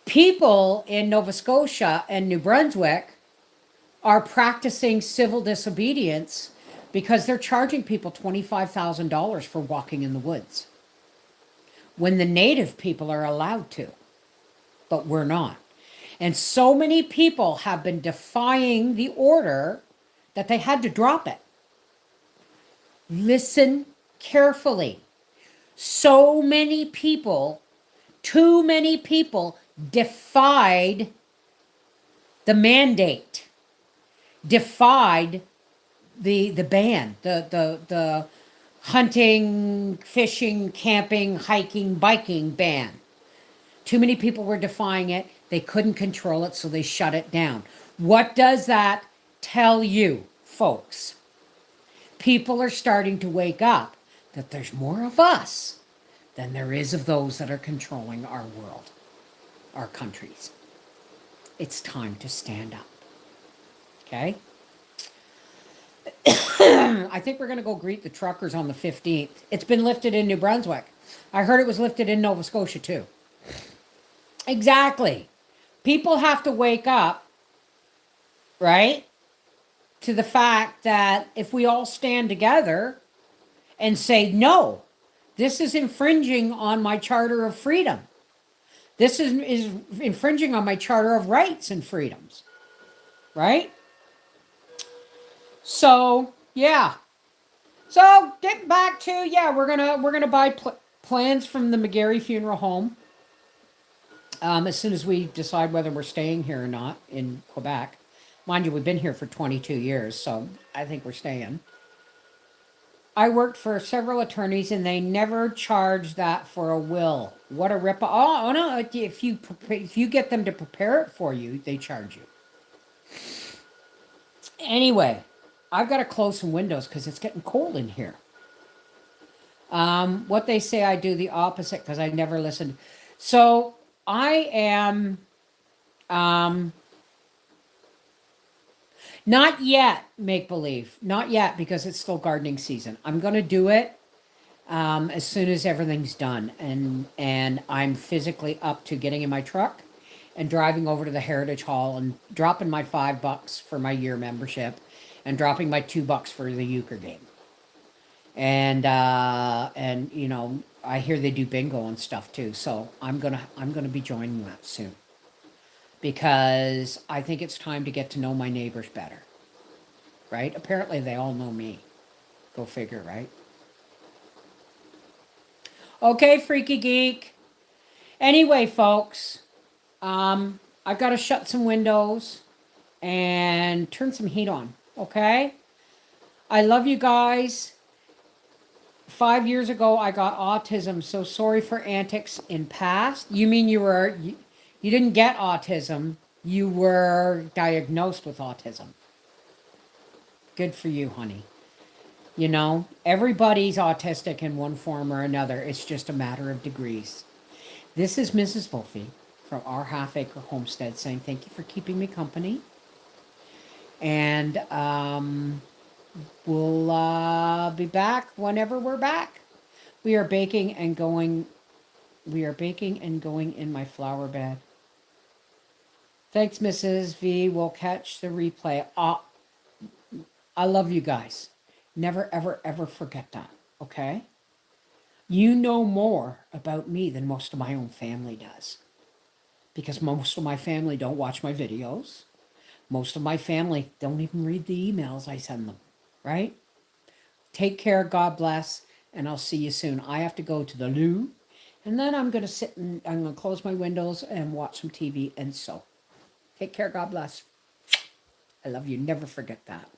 People in Nova Scotia and New Brunswick are practicing civil disobedience because they're charging people $25,000 for walking in the woods when the native people are allowed to, but we're not. And so many people have been defying the order that they had to drop it. Listen carefully. So many people, too many people, defied the mandate, defied the ban, the hunting, fishing, camping, hiking, biking ban. Too many people were defying it. They couldn't control it, so they shut it down. What does that tell you, folks? People are starting to wake up that there's more of us than there is of those that are controlling our world, our countries. It's time to stand up. Okay? I think we're going to go greet the truckers on the 15th. It's been lifted in New Brunswick. I heard it was lifted in Nova Scotia too. Exactly. People have to wake up, right, to the fact that if we all stand together and say, no, this is infringing on my Charter of Freedom. This is infringing on my Charter of Rights and Freedoms, right? So yeah. So getting back to, yeah, we're gonna buy plans from the McGarry Funeral Home as soon as we decide whether we're staying here or not in Quebec. Mind you, we've been here for 22 years, so I think we're staying. I worked for several attorneys and they never charge that for a will. What a rip! Oh no! If you get them to prepare it for you, they charge you. Anyway, I've got to close some windows because it's getting cold in here. What they say, I do the opposite because I never listened. So I am not yet make believe, not yet because it's still gardening season. I'm gonna do it as soon as everything's done, and I'm physically up to getting in my truck and driving over to the Heritage Hall and dropping my $5 for my year membership, and dropping my $2 for the euchre game. And you know, I hear they do bingo and stuff too, so I'm gonna be joining that soon because I think it's time to get to know my neighbors better. Right? Apparently, they all know me. Go figure, right? Okay, freaky geek. Anyway, folks, I've got to shut some windows and turn some heat on. Okay? I love you guys. 5 years ago, I got autism, so sorry for antics in past. You mean you didn't get autism, you were diagnosed with autism. Good for you, honey. You know, everybody's autistic in one form or another. It's just a matter of degrees. This is Mrs. Wolfie from our half acre homestead saying thank you for keeping me company. And we'll be back whenever we're back. We are baking and going. We are baking and going in my flower bed. Thanks, Mrs. V. We'll catch the replay. I love you guys. Never, ever, ever forget that. Okay? You know more about me than most of my own family does. Because most of my family don't watch my videos. Most of my family don't even read the emails I send them. Right? Take care. God bless. And I'll see you soon. I have to go to the loo. And then I'm going to sit and I'm going to close my windows and watch some TV and sew. Take care. God bless. I love you. Never forget that.